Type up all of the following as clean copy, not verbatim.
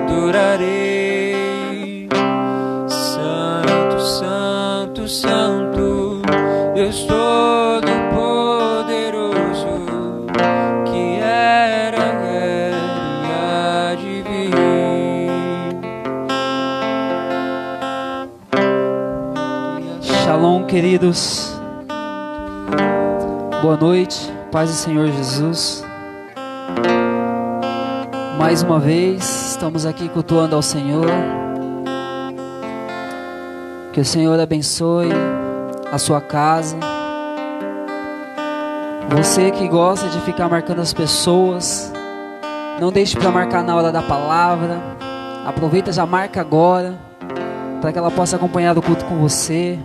adorarei. Santo, Santo, Santo, Deus Todo-Poderoso, que era, é e há de vir. Shalom, queridos. Boa noite, paz do Senhor Jesus. Mais uma vez, estamos aqui cultuando ao Senhor. Que o Senhor abençoe a sua casa. Você que gosta de ficar marcando as pessoas, não deixe para marcar na hora da palavra. Aproveita, já marca agora, para que ela possa acompanhar o culto com você.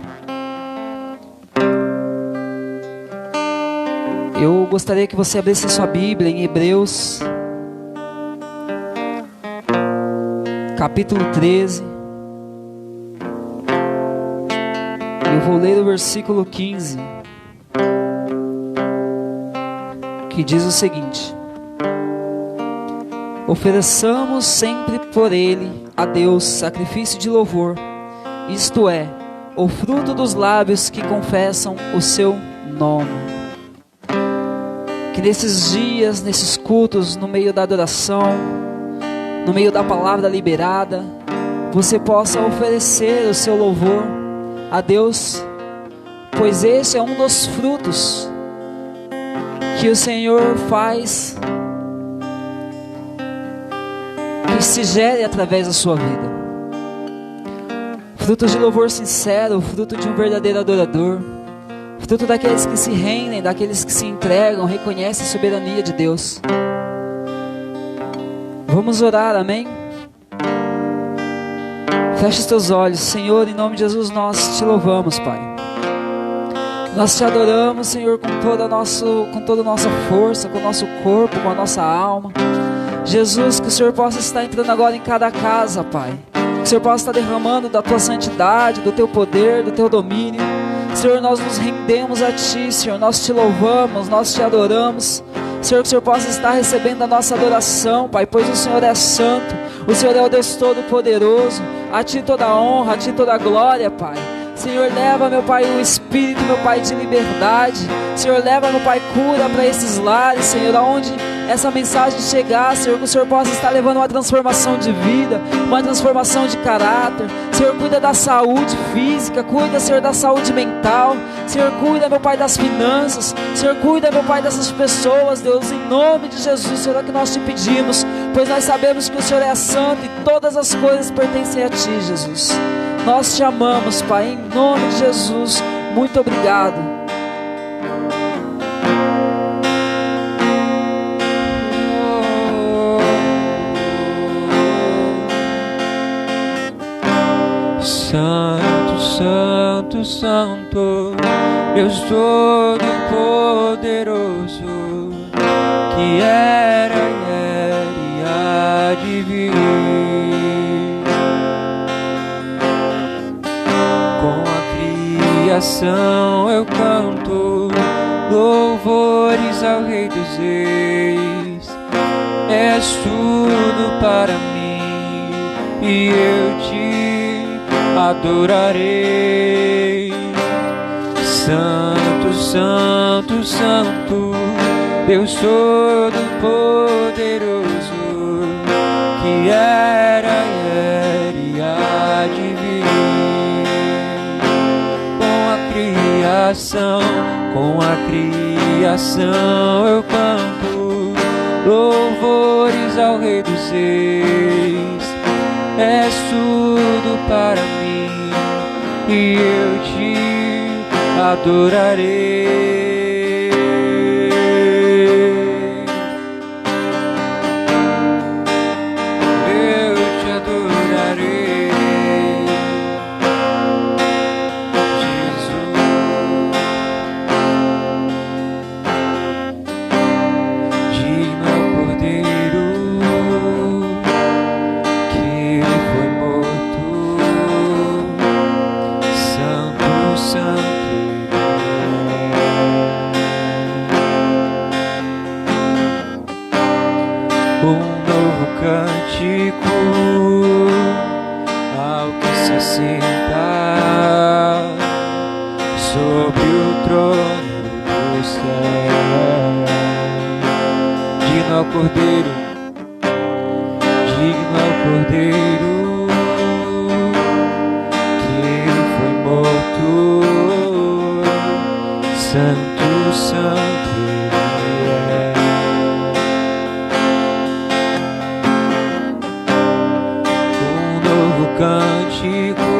Eu gostaria que você abrisse a sua Bíblia em Hebreus, capítulo 13. Eu vou ler o versículo 15, que diz o seguinte: ofereçamos sempre por ele a Deus sacrifício de louvor, isto é, o fruto dos lábios que confessam o seu nome. Que nesses dias, nesses cultos, no meio da adoração, no meio da palavra liberada, você possa oferecer o seu louvor a Deus, pois esse é um dos frutos que o Senhor faz que se gere através da sua vida. Frutos de louvor sincero, fruto de um verdadeiro adorador, fruto daqueles que se rendem, daqueles que se entregam, reconhecem a soberania de Deus. Vamos orar, amém? Feche os teus olhos. Senhor, em nome de Jesus, nós te louvamos, Pai. Nós te adoramos, Senhor, com toda a nossa força, com o nosso corpo, com a nossa alma. Jesus, que o Senhor possa estar entrando agora em cada casa, Pai. Que o Senhor possa estar derramando da tua santidade, do teu poder, do teu domínio. Senhor, nós nos rendemos a Ti, Senhor, nós te louvamos, nós te adoramos. Senhor, que o Senhor possa estar recebendo a nossa adoração, Pai, pois o Senhor é santo, o Senhor é o Deus Todo-Poderoso. A Ti toda a honra, a Ti toda a glória, Pai. Senhor, leva, meu Pai, o Espírito, meu Pai, de liberdade. Senhor, leva, meu Pai, cura para esses lares, Senhor, aonde essa mensagem chegar, Senhor, que o Senhor possa estar levando uma transformação de vida, uma transformação de caráter. Senhor, cuida da saúde física, cuida, Senhor, da saúde mental. Senhor, cuida, meu Pai, das finanças. Senhor, cuida, meu Pai, dessas pessoas, Deus, em nome de Jesus, Senhor, é o que nós te pedimos, pois nós sabemos que o Senhor é santo e todas as coisas pertencem a Ti, Jesus. Nós te amamos, Pai, em nome de Jesus. Muito obrigado. Santo, Santo, Santo, Deus Todo-Poderoso, que era, é e há de vir. Com a criação eu canto louvores ao Rei dos Reis. És tudo para mim e eu te adorarei. Santo, Santo, Santo, Deus Todo-Poderoso, que era, é e há de vir. Com a criação eu canto louvores ao Rei dos Reis. És tudo para mim e eu te adorarei. Eu te adorarei, Jesus. Digno é o Cordeiro que foi morto. Santo, Santo, Digno ao Cordeiro, digno ao Cordeiro, que foi morto. Santo, santo Ele é. Um novo cântico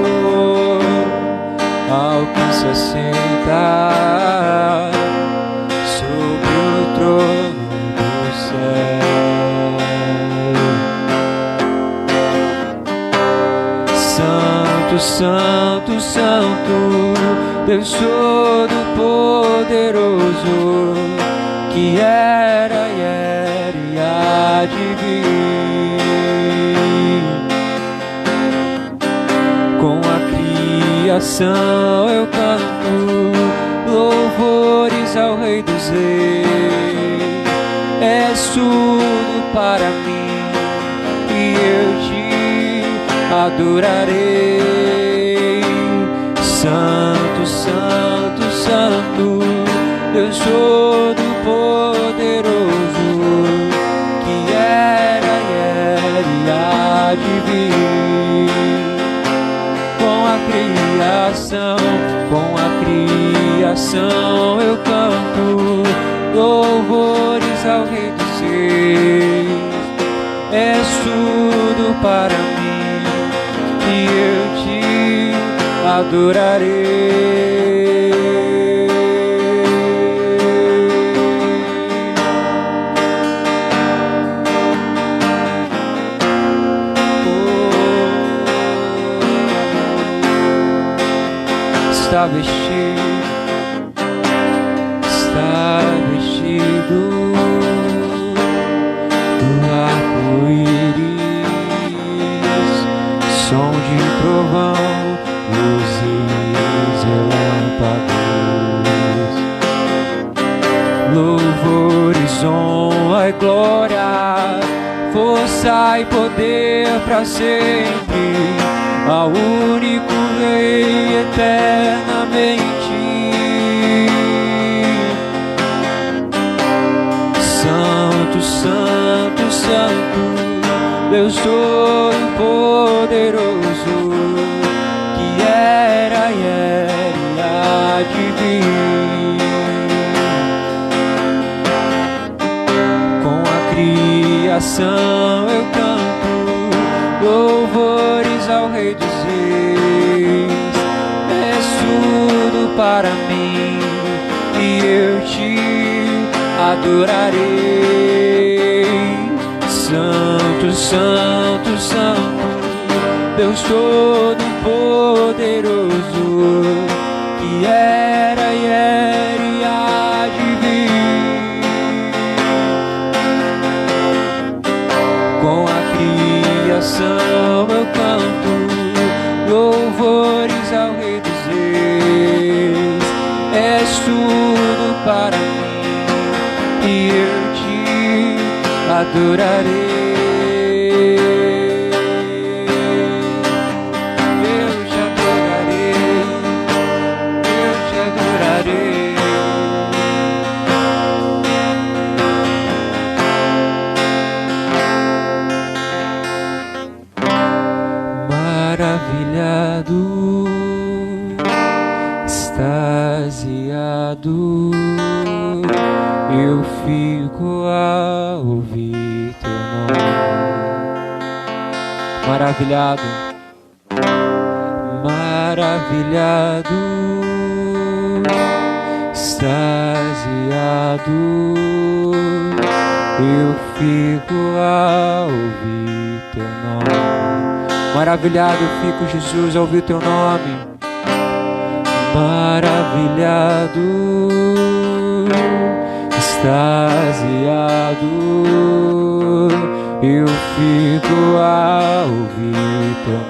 ao que se assenta sobre o trono do céu. Santo, santo, santo, Deus Todo-Poderoso, que era e há de vir. Com a criação eu canto louvores ao Rei dos Reis. És tudo para mim e eu te adorarei. Santo, santo, santo, Deus Todo-Poderoso, que era e há de vir. Com a criação eu canto louvores ao Rei dos Reis. És tudo para mim e eu te adorarei. Está vestido do arco-íris, som de trovão, luzes e relâmpagos, louvores, honra e glória, força e poder para sempre, ao único Rei eternamente. Santo, santo, santo, Deus Todo-Poderoso, que era e há de vir. Com a criação eu canto louvores ao Rei dos Reis. És tudo para mim e eu te adorarei. Santo, santo, santo, Deus Todo-Poderoso, que era e há de vir. Com a criação eu canto louvores ao Rei dos Reis. És tudo para mim e eu te adorarei. Eu te adorarei, eu te adorarei. Maravilhado, extasiado, eu fico a ouvir teu nome. Maravilhado, maravilhado, extasiado, eu fico a ouvir teu nome. Maravilhado eu fico, Jesus, a ouvir teu nome. Maravilhado, extasiado, eu fico a ouvir teu nome.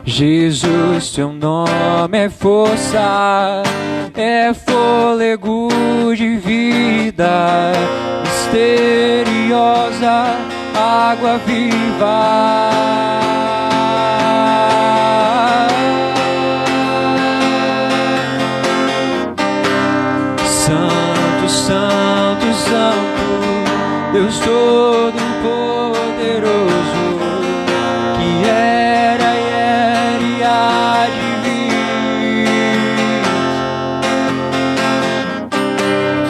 Jesus, teu nome é força, é fôlego de vida, misteriosa água viva. Deus Todo-Poderoso, que era e há de vir.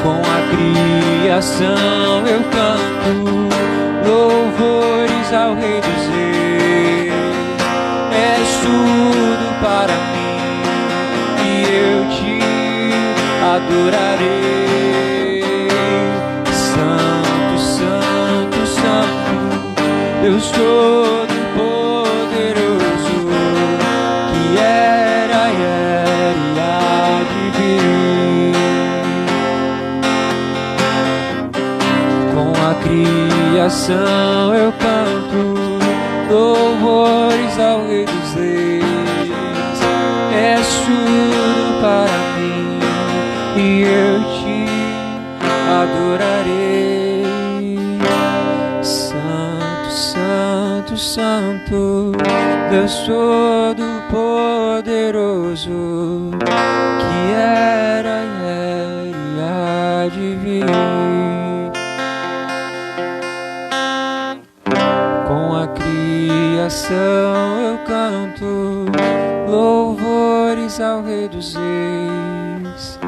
Com a criação eu canto louvores ao Rei dos Reis. És tudo para mim e eu te adorarei. Santo, Santo, Santo, Deus Todo-Poderoso, que era e há de vir. Com a criação eu canto louvores ao Rei dos Reis. És tudo para mim e eu te adorarei. Santo, Santo, Santo, Deus Todo-Poderoso, que era e há de vir. Com a criação eu canto louvores ao Rei dos Reis.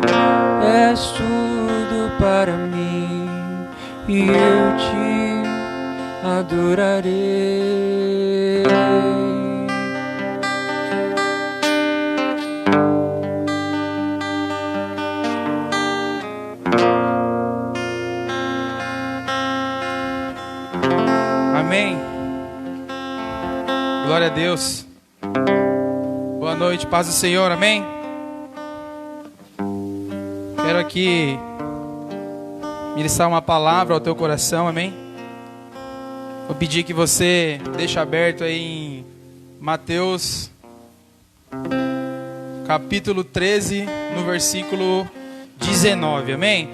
És tudo para mim e eu te adorarei. Amém. Glória a Deus. Boa noite, paz do Senhor, amém. Quero aqui ministrar uma palavra ao teu coração, amém. Vou pedir que você deixe aberto aí em Mateus capítulo 13, no versículo 19, amém.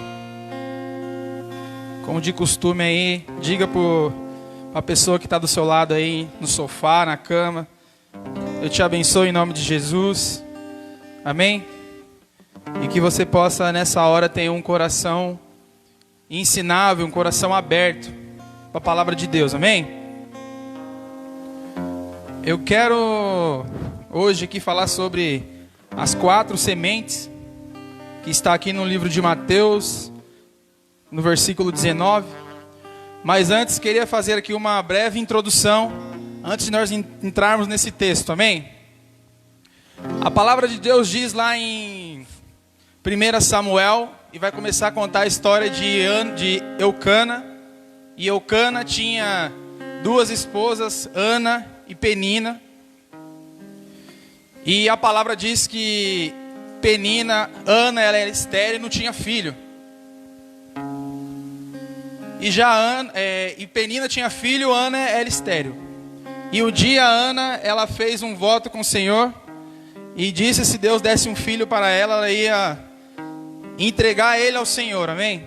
Como de costume aí, diga para a pessoa que está do seu lado aí, no sofá, na cama: eu te abençoo em nome de Jesus, amém. E que você possa nessa hora ter um coração ensinável, um coração aberto para a palavra de Deus, amém. Eu quero hoje aqui falar sobre as 4 sementes que está aqui no livro de Mateus, no versículo 19. Mas antes queria fazer aqui uma breve introdução, antes de nós entrarmos nesse texto, amém? A palavra de Deus diz lá em 1 Samuel, e vai começar a contar a história de Eucana. E Eucana tinha 2 esposas, Ana e Penina. E a palavra diz que Ana ela era estéril e não tinha filho. E e Penina tinha filho, Ana era estéril. E um dia Ana, ela fez um voto com o Senhor e disse que se Deus desse um filho para ela, ela ia entregar ele ao Senhor, amém?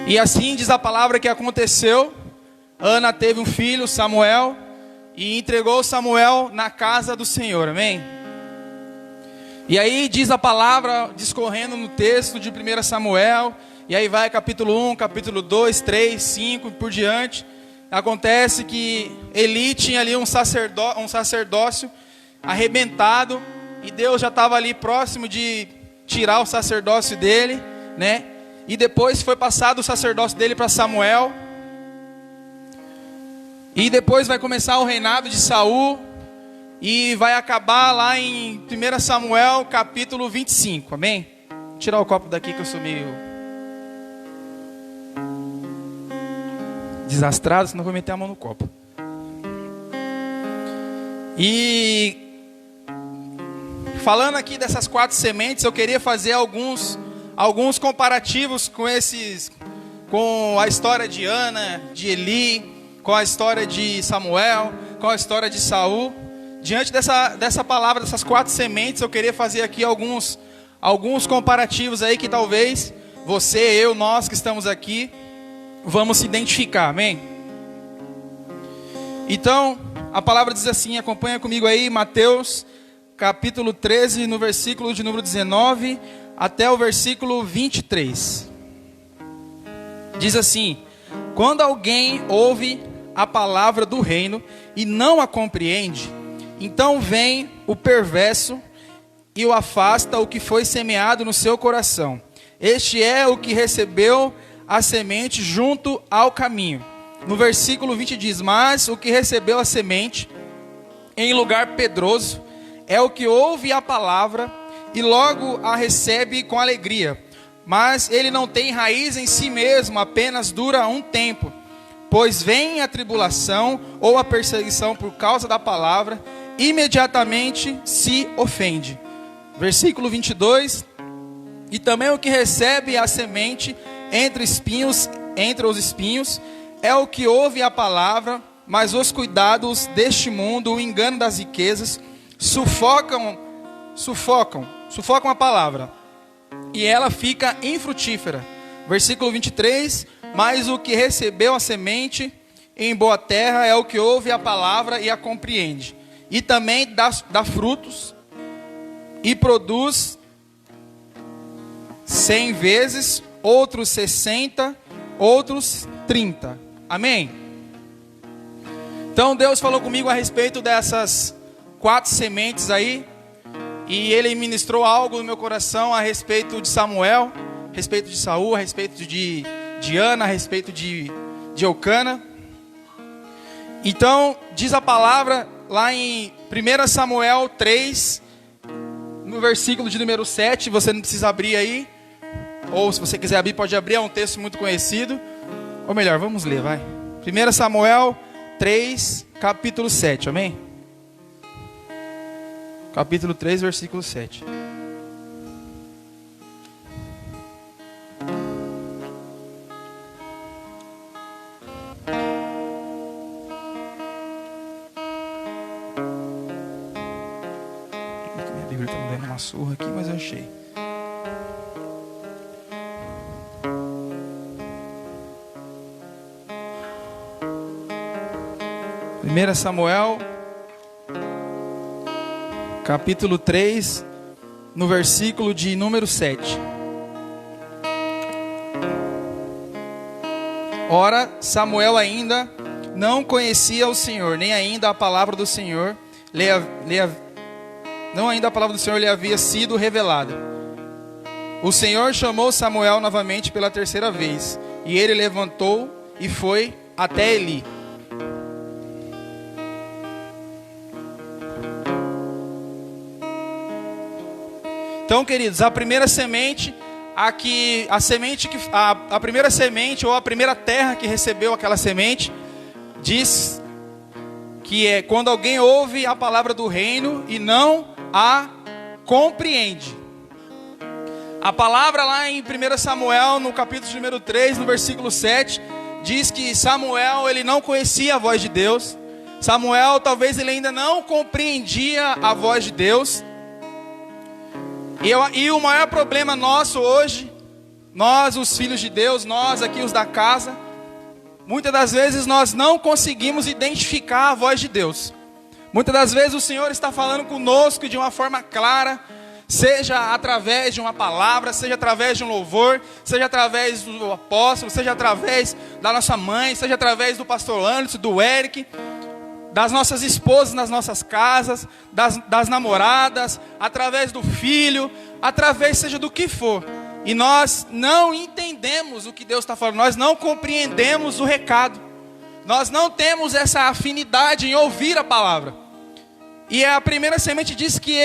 E assim diz a palavra que aconteceu. Ana teve um filho, Samuel, e entregou Samuel na casa do Senhor, amém? E aí diz a palavra, discorrendo no texto de 1 Samuel, e aí vai capítulo 1, capítulo 2, 3, 5 e por diante. Acontece que Eli tinha ali um sacerdócio arrebentado, e Deus já estava ali próximo de tirar o sacerdócio dele, né? E depois foi passado o sacerdócio dele para Samuel. E depois vai começar o reinado de Saul, e vai acabar lá em 1 Samuel capítulo 25, amém? Vou tirar o copo daqui que eu sou meio desastrado, senão vou meter a mão no copo. E falando aqui dessas 4 sementes, eu queria fazer alguns comparativos com a história de Ana, de Eli, com a história de Samuel, com a história de Saul. Diante dessa palavra, dessas 4 sementes, eu queria fazer aqui alguns comparativos aí que talvez você, eu, nós que estamos aqui vamos se identificar, amém? Então, a palavra diz assim, acompanha comigo aí, Mateus capítulo 13, no versículo de número 19 até o versículo 23. Diz assim: quando alguém ouve a palavra do reino e não a compreende, então vem o perverso e o afasta o que foi semeado no seu coração. Este é o que recebeu a semente junto ao caminho. No versículo 20 diz: mas o que recebeu a semente em lugar pedroso é o que ouve a palavra e logo a recebe com alegria. Mas ele não tem raiz em si mesmo, apenas dura um tempo. Pois vem a tribulação ou a perseguição por causa da palavra, imediatamente se ofende. Versículo 22. E também o que recebe a semente entre os espinhos, é o que ouve a palavra, mas os cuidados deste mundo, o engano das riquezas, sufocam a palavra, e ela fica infrutífera. Versículo 23, mas o que recebeu a semente em boa terra é o que ouve a palavra e a compreende, e também dá frutos, e produz 100 vezes, outros 60, outros 30. Amém? Então Deus falou comigo a respeito dessas 4 sementes aí, e Ele ministrou algo no meu coração a respeito de Samuel, a respeito de Saul, a respeito de Ana, a respeito de Eucana. Então diz a palavra lá em 1 Samuel 3, no versículo de número 7, você não precisa abrir aí, ou se você quiser abrir, pode abrir, é um texto muito conhecido. Ou melhor, vamos ler, vai. 1 Samuel 3, capítulo 7, amém? Capítulo 3, versículo 7. Minha Bíblia está me dando uma surra aqui, mas eu achei. Primeira Samuel, capítulo 3, no versículo de número 7. Ora, Samuel ainda não conhecia o Senhor, nem ainda a palavra do Senhor lhe havia sido revelada. O Senhor chamou Samuel novamente pela 3ª vez, e ele levantou e foi até Eli. Então, queridos, a primeira semente ou a primeira terra que recebeu aquela semente, diz que é quando alguém ouve a palavra do reino e não a compreende. A palavra lá em 1 Samuel, no capítulo número 3, no versículo 7, diz que Samuel, ele não conhecia a voz de Deus. Samuel, talvez ele ainda não compreendia a voz de Deus. E o maior problema nosso hoje, nós os filhos de Deus, nós aqui os da casa, muitas das vezes nós não conseguimos identificar a voz de Deus. Muitas das vezes o Senhor está falando conosco de uma forma clara, seja através de uma palavra, seja através de um louvor, seja através do apóstolo, seja através da nossa mãe, seja através do pastor Anderson, do Eric, das nossas esposas nas nossas casas, das namoradas, através do filho, através seja do que for. E nós não entendemos o que Deus está falando, nós não compreendemos o recado, nós não temos essa afinidade em ouvir a palavra. E a primeira semente diz que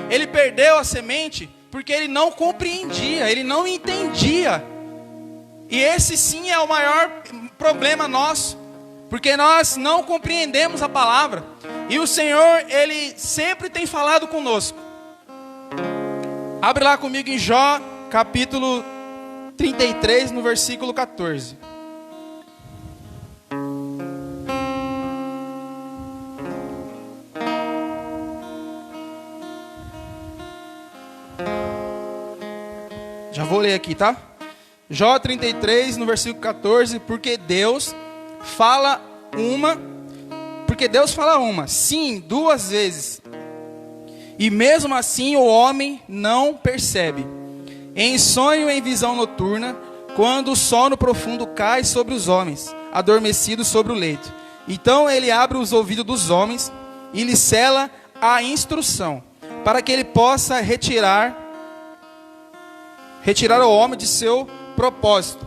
ele perdeu a semente porque ele não compreendia, ele não entendia. E esse sim é o maior problema nosso, porque nós não compreendemos a palavra. E o Senhor, Ele sempre tem falado conosco. Abre lá comigo em Jó, capítulo 33, no versículo 14. Já vou ler aqui, tá? Jó 33, no versículo 14. Porque Deus fala uma, sim, 2 vezes, e mesmo assim o homem não percebe. Em sonho, em visão noturna, quando o sono profundo cai sobre os homens, adormecidos sobre o leito. Então ele abre os ouvidos dos homens e lhes cela a instrução, para que ele possa retirar o homem de seu propósito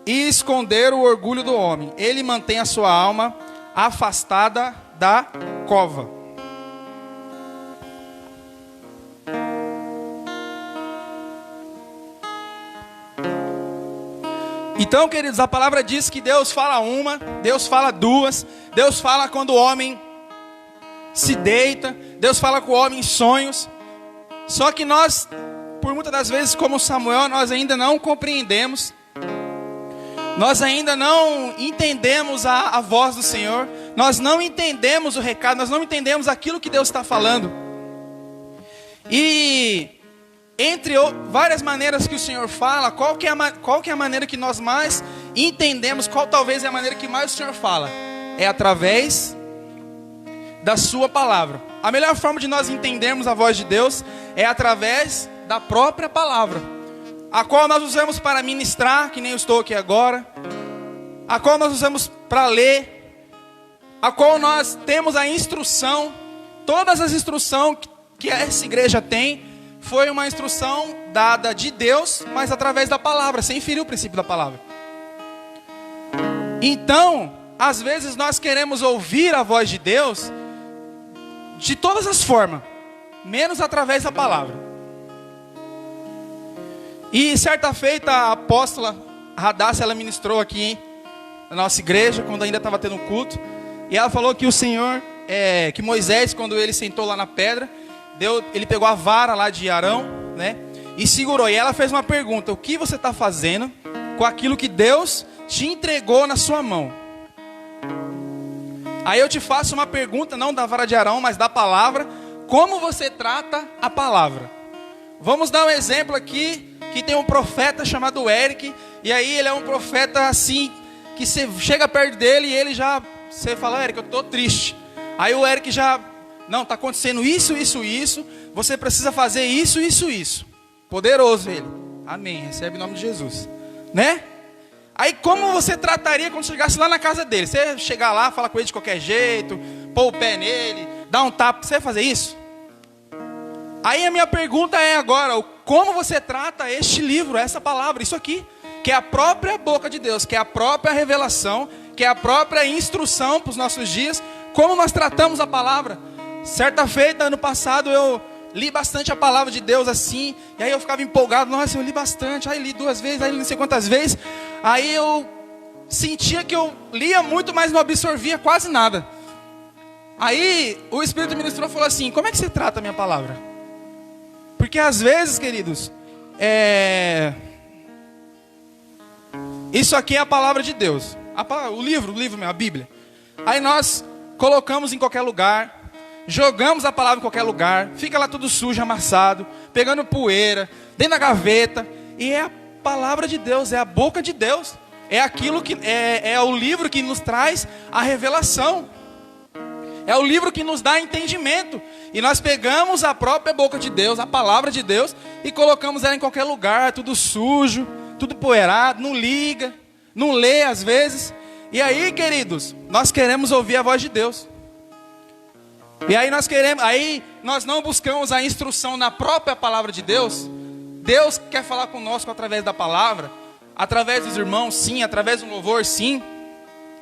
e esconder o orgulho do homem. Ele mantém a sua alma afastada da cova. Então, queridos, a palavra diz que Deus fala uma, Deus fala duas, Deus fala quando o homem se deita, Deus fala com o homem em sonhos. Só que nós, por muitas das vezes, como Samuel, nós ainda não compreendemos, nós ainda não entendemos a voz do Senhor, nós não entendemos o recado, nós não entendemos aquilo que Deus está falando. E entre várias maneiras que o Senhor fala, qual que é a maneira que nós mais entendemos? Qual talvez é a maneira que mais o Senhor fala? É através da sua palavra. A melhor forma de nós entendermos a voz de Deus é através da própria palavra, a qual nós usamos para ministrar, que nem eu estou aqui agora, a qual nós usamos para ler, a qual nós temos a instrução. Todas as instruções que essa igreja tem foi uma instrução dada de Deus, mas através da palavra, sem ferir o princípio da palavra. Então, às vezes nós queremos ouvir a voz de Deus de todas as formas, menos através da palavra. E certa feita a apóstola Radassa, ela ministrou aqui na nossa igreja, quando ainda estava tendo culto, e ela falou que o Senhor, que Moisés, quando ele sentou lá na pedra, ele pegou a vara lá de Arão, né, e segurou. E ela fez uma pergunta: o que você está fazendo com aquilo que Deus te entregou na sua mão? Aí eu te faço uma pergunta, não da vara de Arão, mas da palavra. Como você trata a palavra? Vamos dar um exemplo aqui, que tem um profeta chamado Eric. E aí ele é um profeta assim, que você chega perto dele e ele já, você fala: Eric, eu estou triste. Aí o Eric já: não, está acontecendo isso, isso, isso. Você precisa fazer isso, isso, isso. Poderoso ele. Amém. Recebe em nome de Jesus. Né? Aí como você trataria quando chegasse lá na casa dele? Você chegar lá, falar com ele de qualquer jeito, pôr o pé nele, dar um tapa. Você vai fazer isso? Aí a minha pergunta é agora: como você trata este livro, essa palavra, isso aqui, que é a própria boca de Deus, que é a própria revelação, que é a própria instrução para os nossos dias. Como nós tratamos a palavra? Certa feita, ano passado, eu li bastante a palavra de Deus assim, e aí eu ficava empolgado. Nossa, eu li bastante, aí li 2 vezes, aí li não sei quantas vezes. Aí eu sentia que eu lia muito, mas não absorvia quase nada. Aí o Espírito ministrou e falou assim: como é que você trata a minha palavra? Porque às vezes, queridos, isso aqui é a palavra de Deus, o livro mesmo, a Bíblia. Aí nós colocamos em qualquer lugar, jogamos a palavra em qualquer lugar, fica lá tudo sujo, amassado, pegando poeira, dentro da gaveta. E é a palavra de Deus, é a boca de Deus, é aquilo que é o livro que nos traz a revelação, é o livro que nos dá entendimento. E nós pegamos a própria boca de Deus, a palavra de Deus, e colocamos ela em qualquer lugar, tudo sujo, tudo poeirado, não liga, não lê às vezes. E aí, queridos, nós queremos ouvir a voz de Deus. E aí nós não buscamos a instrução na própria palavra de Deus. Deus quer falar conosco através da palavra, através dos irmãos, sim, através do louvor, sim.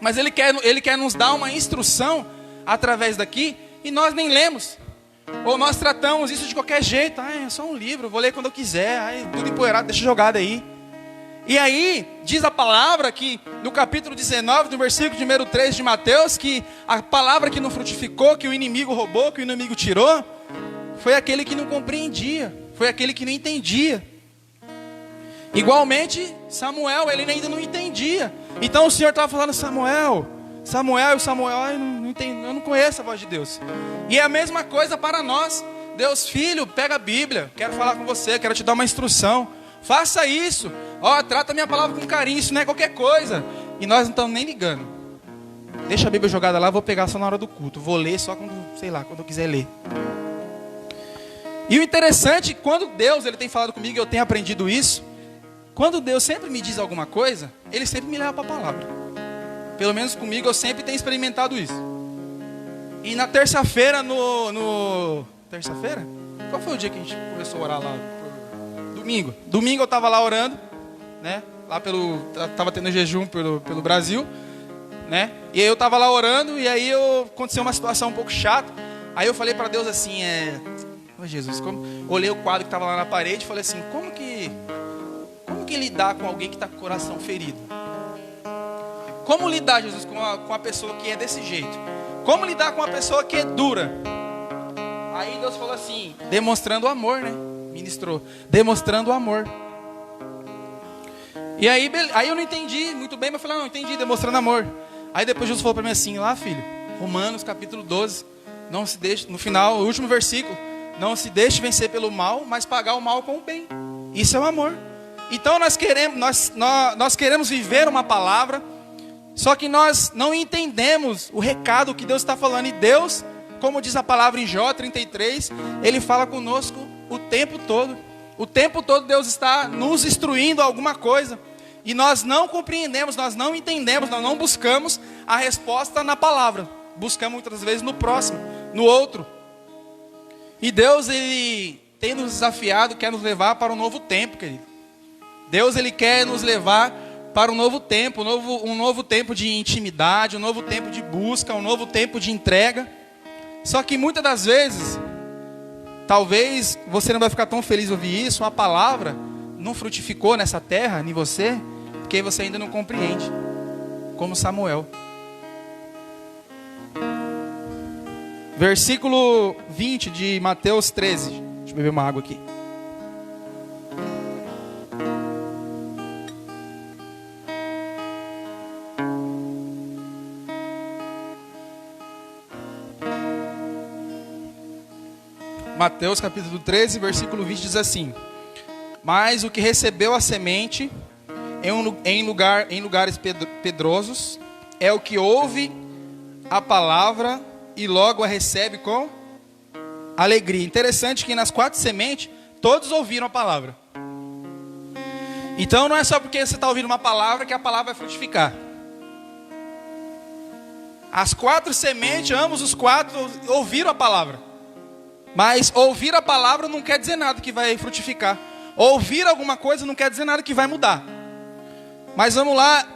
Mas Ele quer nos dar uma instrução através daqui, e nós nem lemos. Ou nós tratamos isso de qualquer jeito. É só um livro, vou ler quando eu quiser. Tudo empoeirado, deixa jogado aí. E aí, diz a palavra que no capítulo 19, no versículo número 3 de Mateus, que a palavra que não frutificou, que o inimigo roubou, que o inimigo tirou, foi aquele que não compreendia, foi aquele que não entendia. Igualmente, Samuel, ele ainda não entendia. Então o Senhor estava falando: Samuel, eu não conheço a voz de Deus. E é a mesma coisa para nós. Deus, filho, pega a Bíblia, quero falar com você, quero te dar uma instrução. Faça isso. Trata a minha palavra com carinho, isso não é qualquer coisa. E nós não estamos nem ligando. Deixa a Bíblia jogada lá, vou pegar só na hora do culto. Vou ler só quando eu quiser ler. E o interessante, quando Deus ele tem falado comigo, eu tenho aprendido isso, quando Deus sempre me diz alguma coisa, Ele sempre me leva para a palavra. Pelo menos comigo eu sempre tenho experimentado isso. E na terça-feira, terça-feira? Qual foi o dia que a gente começou a orar lá? Domingo. Domingo eu estava lá orando, né? Lá tava tendo jejum pelo Brasil, né? E aí eu estava lá orando e aí aconteceu uma situação um pouco chata. Aí eu falei para Deus assim, Jesus, olhei o quadro que estava lá na parede e falei assim, como que lidar com alguém que está com o coração ferido? Como lidar, Jesus, com a pessoa que é desse jeito? Como lidar com uma pessoa que é dura? Aí Deus falou assim, demonstrando amor, né? Ministrou, demonstrando amor. E aí eu não entendi muito bem, mas eu falei, não entendi, demonstrando amor. Aí depois Jesus falou para mim assim, lá filho, Romanos capítulo 12, não se deixe, no final, o último versículo, não se deixe vencer pelo mal, mas pagar o mal com o bem. Isso é o amor. Então nós queremos viver uma palavra, só que nós não entendemos o recado que Deus está falando. E Deus, como diz a palavra em Jó 33, Ele fala conosco o tempo todo. O tempo todo Deus está nos instruindo alguma coisa. E nós não compreendemos, nós não entendemos, nós não buscamos a resposta na palavra. Buscamos muitas vezes no próximo, no outro. E Deus, Ele tem nos desafiado, quer nos levar para um novo tempo, querido. Deus, Ele quer nos levar para um novo tempo, um novo tempo de intimidade, um novo tempo de busca, um novo tempo de entrega. Só que muitas das vezes, talvez você não vai ficar tão feliz de ouvir isso, uma palavra não frutificou nessa terra, em você, porque você ainda não compreende, como Samuel. Versículo 20 de Mateus 13. Deixa eu beber uma água aqui. Mateus capítulo 13, versículo 20 diz assim: mas o que recebeu a semente em lugares pedrosos é o que ouve a palavra e logo a recebe com alegria. Interessante que nas 4 sementes todos ouviram a palavra. Então não é só porque você está ouvindo uma palavra que a palavra vai frutificar. As 4 sementes, ambos os 4 ouviram a palavra. Mas ouvir a palavra não quer dizer nada que vai frutificar. Ouvir alguma coisa não quer dizer nada que vai mudar. Mas vamos lá,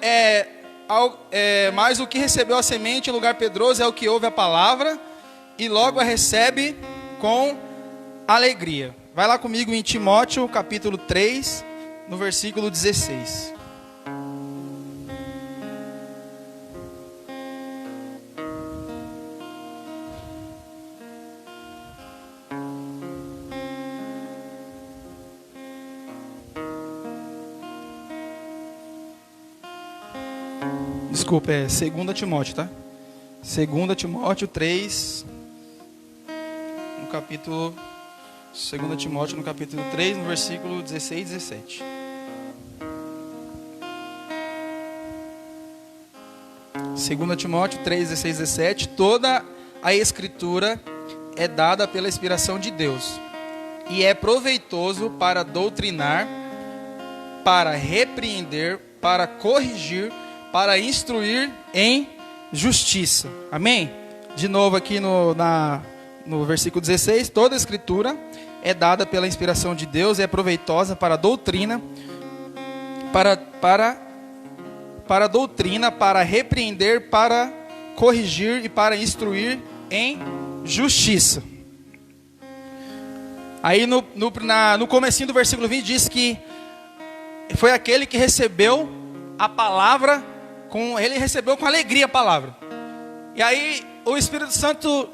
mas o que recebeu a semente em lugar pedroso é o que ouve a palavra e logo a recebe com alegria. Vai lá comigo em Timóteo capítulo 3, no versículo 16. Desculpa, é 2 Timóteo, tá? 2 Timóteo 3, no capítulo... 2 Timóteo no capítulo 3, no versículo 16 e 17. Segunda Timóteo 3, 16 e 17. Toda a escritura é dada pela inspiração de Deus e é proveitoso para doutrinar, para repreender, para corrigir, para instruir em justiça. Amém? De novo aqui no versículo 16. Toda a escritura é dada pela inspiração de Deus e é proveitosa para a doutrina, para doutrina, para repreender, para corrigir e para instruir em justiça. Aí no comecinho do versículo 20 diz que foi aquele que recebeu a palavra, ele recebeu com alegria a palavra. E aí o Espírito Santo,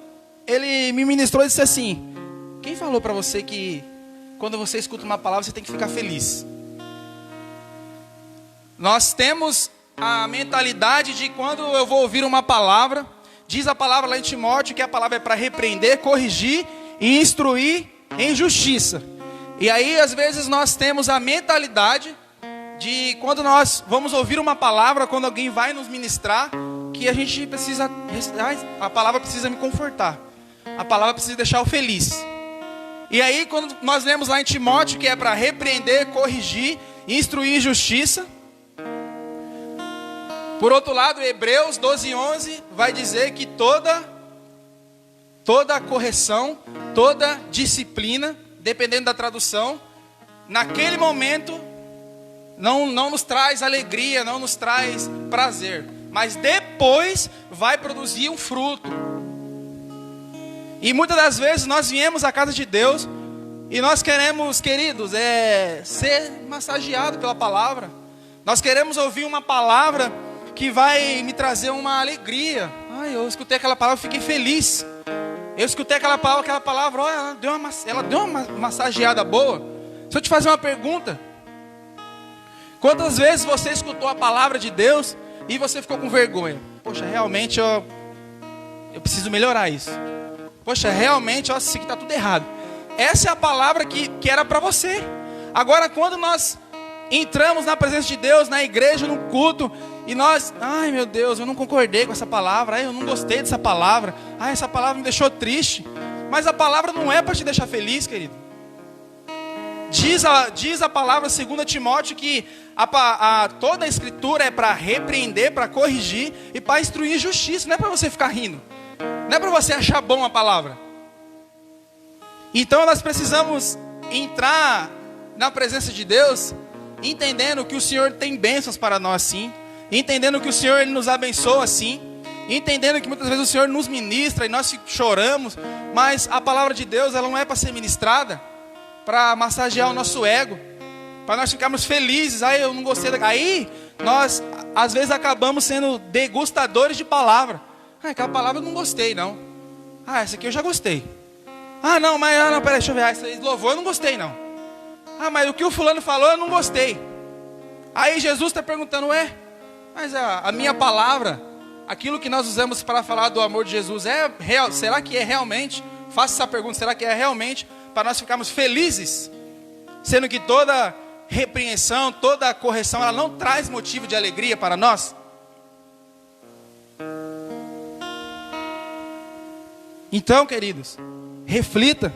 ele me ministrou e disse assim: quem falou para você que quando você escuta uma palavra você tem que ficar feliz? Nós temos a mentalidade de quando eu vou ouvir uma palavra, diz a palavra lá em Timóteo que a palavra é para repreender, corrigir e instruir em justiça. E aí às vezes nós temos a mentalidade de quando nós vamos ouvir uma palavra, quando alguém vai nos ministrar, que a gente precisa, a palavra precisa me confortar, a palavra precisa deixar eu feliz. E aí quando nós lemos lá em Timóteo que é para repreender, corrigir instruir em justiça. Por outro lado, Hebreus 12:11 vai dizer que toda correção, toda disciplina, dependendo da tradução, naquele momento não nos traz alegria, não nos traz prazer, mas depois vai produzir um fruto. E muitas das vezes nós viemos à casa de Deus e nós queremos, queridos, ser massageado pela palavra. Nós queremos ouvir uma palavra que vai me trazer uma alegria. Eu escutei aquela palavra, fiquei feliz. Eu escutei aquela palavra, olha, ela deu uma massageada boa. Se eu te fazer uma pergunta, quantas vezes você escutou a palavra de Deus e você ficou com vergonha? Poxa, realmente eu preciso melhorar isso. Poxa, realmente, isso aqui está tudo errado. Essa é a palavra que era para você. Agora, quando nós entramos na presença de Deus, na igreja, no culto, e nós, ai meu Deus, eu não concordei com essa palavra, eu não gostei dessa palavra, essa palavra me deixou triste. Mas a palavra não é para te deixar feliz, querido. Diz a palavra 2 Timóteo que toda a escritura é para repreender, para corrigir e para instruir em justiça. Não é para você ficar rindo, não é para você achar bom a palavra. Então nós precisamos entrar na presença de Deus, entendendo que o Senhor tem bênçãos para nós sim, entendendo que o Senhor Ele nos abençoa sim, entendendo que muitas vezes o Senhor nos ministra e nós choramos, mas a palavra de Deus ela não é para ser ministrada para massagear o nosso ego, para nós ficarmos felizes. Eu não gostei aí nós às vezes acabamos sendo degustadores de palavra. Aquela palavra eu não gostei não. Essa aqui eu já gostei. Não, peraí, deixa eu ver. Essa aí louvor eu não gostei não. Mas o que o fulano falou eu não gostei. Aí Jesus está perguntando, mas a minha palavra, aquilo que nós usamos para falar do amor de Jesus é real? Será que é realmente? Faça essa pergunta, será que é realmente para nós ficarmos felizes? Sendo que toda repreensão, toda correção, ela não traz motivo de alegria para nós? Então, queridos, reflita.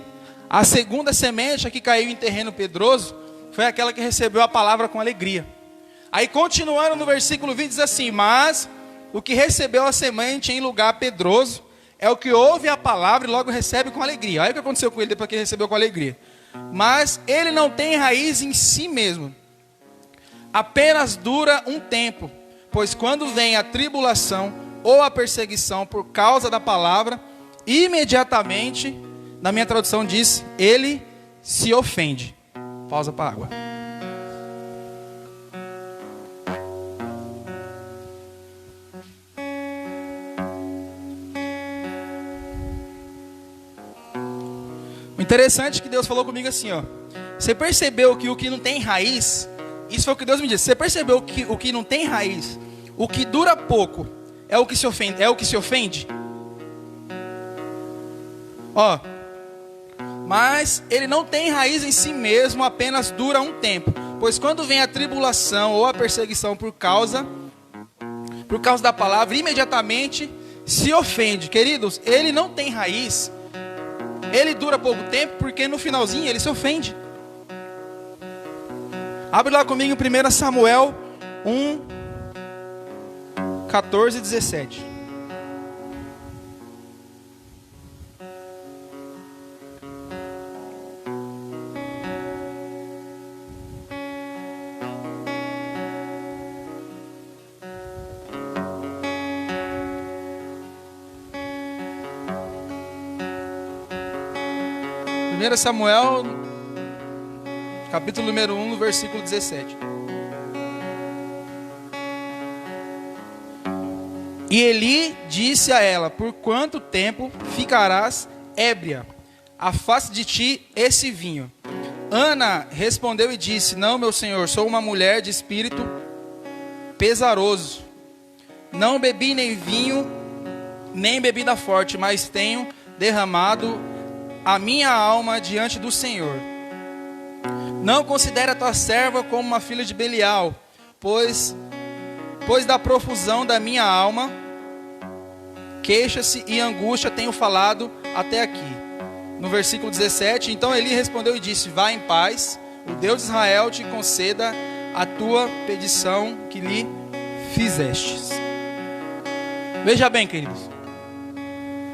A segunda semente que caiu em terreno pedroso foi aquela que recebeu a palavra com alegria. Aí continuando no versículo 20 diz assim: mas o que recebeu a semente em lugar pedroso é o que ouve a palavra e logo recebe com alegria. Olha o que aconteceu com ele depois que ele recebeu com alegria. Mas ele não tem raiz em si mesmo, apenas dura um tempo, pois quando vem a tribulação ou a perseguição por causa da palavra, imediatamente, na minha tradução diz, ele se ofende. Pausa para a água. O interessante é que Deus falou comigo assim, você percebeu que o que não tem raiz, isso foi o que Deus me disse, você percebeu que o que não tem raiz, o que dura pouco, é o que se ofende? Mas ele não tem raiz em si mesmo, apenas dura um tempo. Pois quando vem a tribulação ou a perseguição por causa da palavra, imediatamente se ofende. Queridos, ele não tem raiz, ele dura pouco tempo, porque no finalzinho ele se ofende. Abre lá comigo em 1 Samuel 1, 14 e 17. Samuel, capítulo número 1, versículo 17. E Eli disse a ela: por quanto tempo ficarás ébria? Afaste de ti esse vinho. Ana respondeu e disse: não, meu senhor, sou uma mulher de espírito pesaroso. Não bebi nem vinho, nem bebida forte, mas tenho derramado a minha alma diante do Senhor. Não considere a tua serva como uma filha de Belial, pois da profusão da minha alma, queixa-se e angústia tenho falado até aqui. No versículo 17, então Eli respondeu e disse: vá em paz, o Deus de Israel te conceda a tua petição que lhe fizestes. Veja bem, queridos.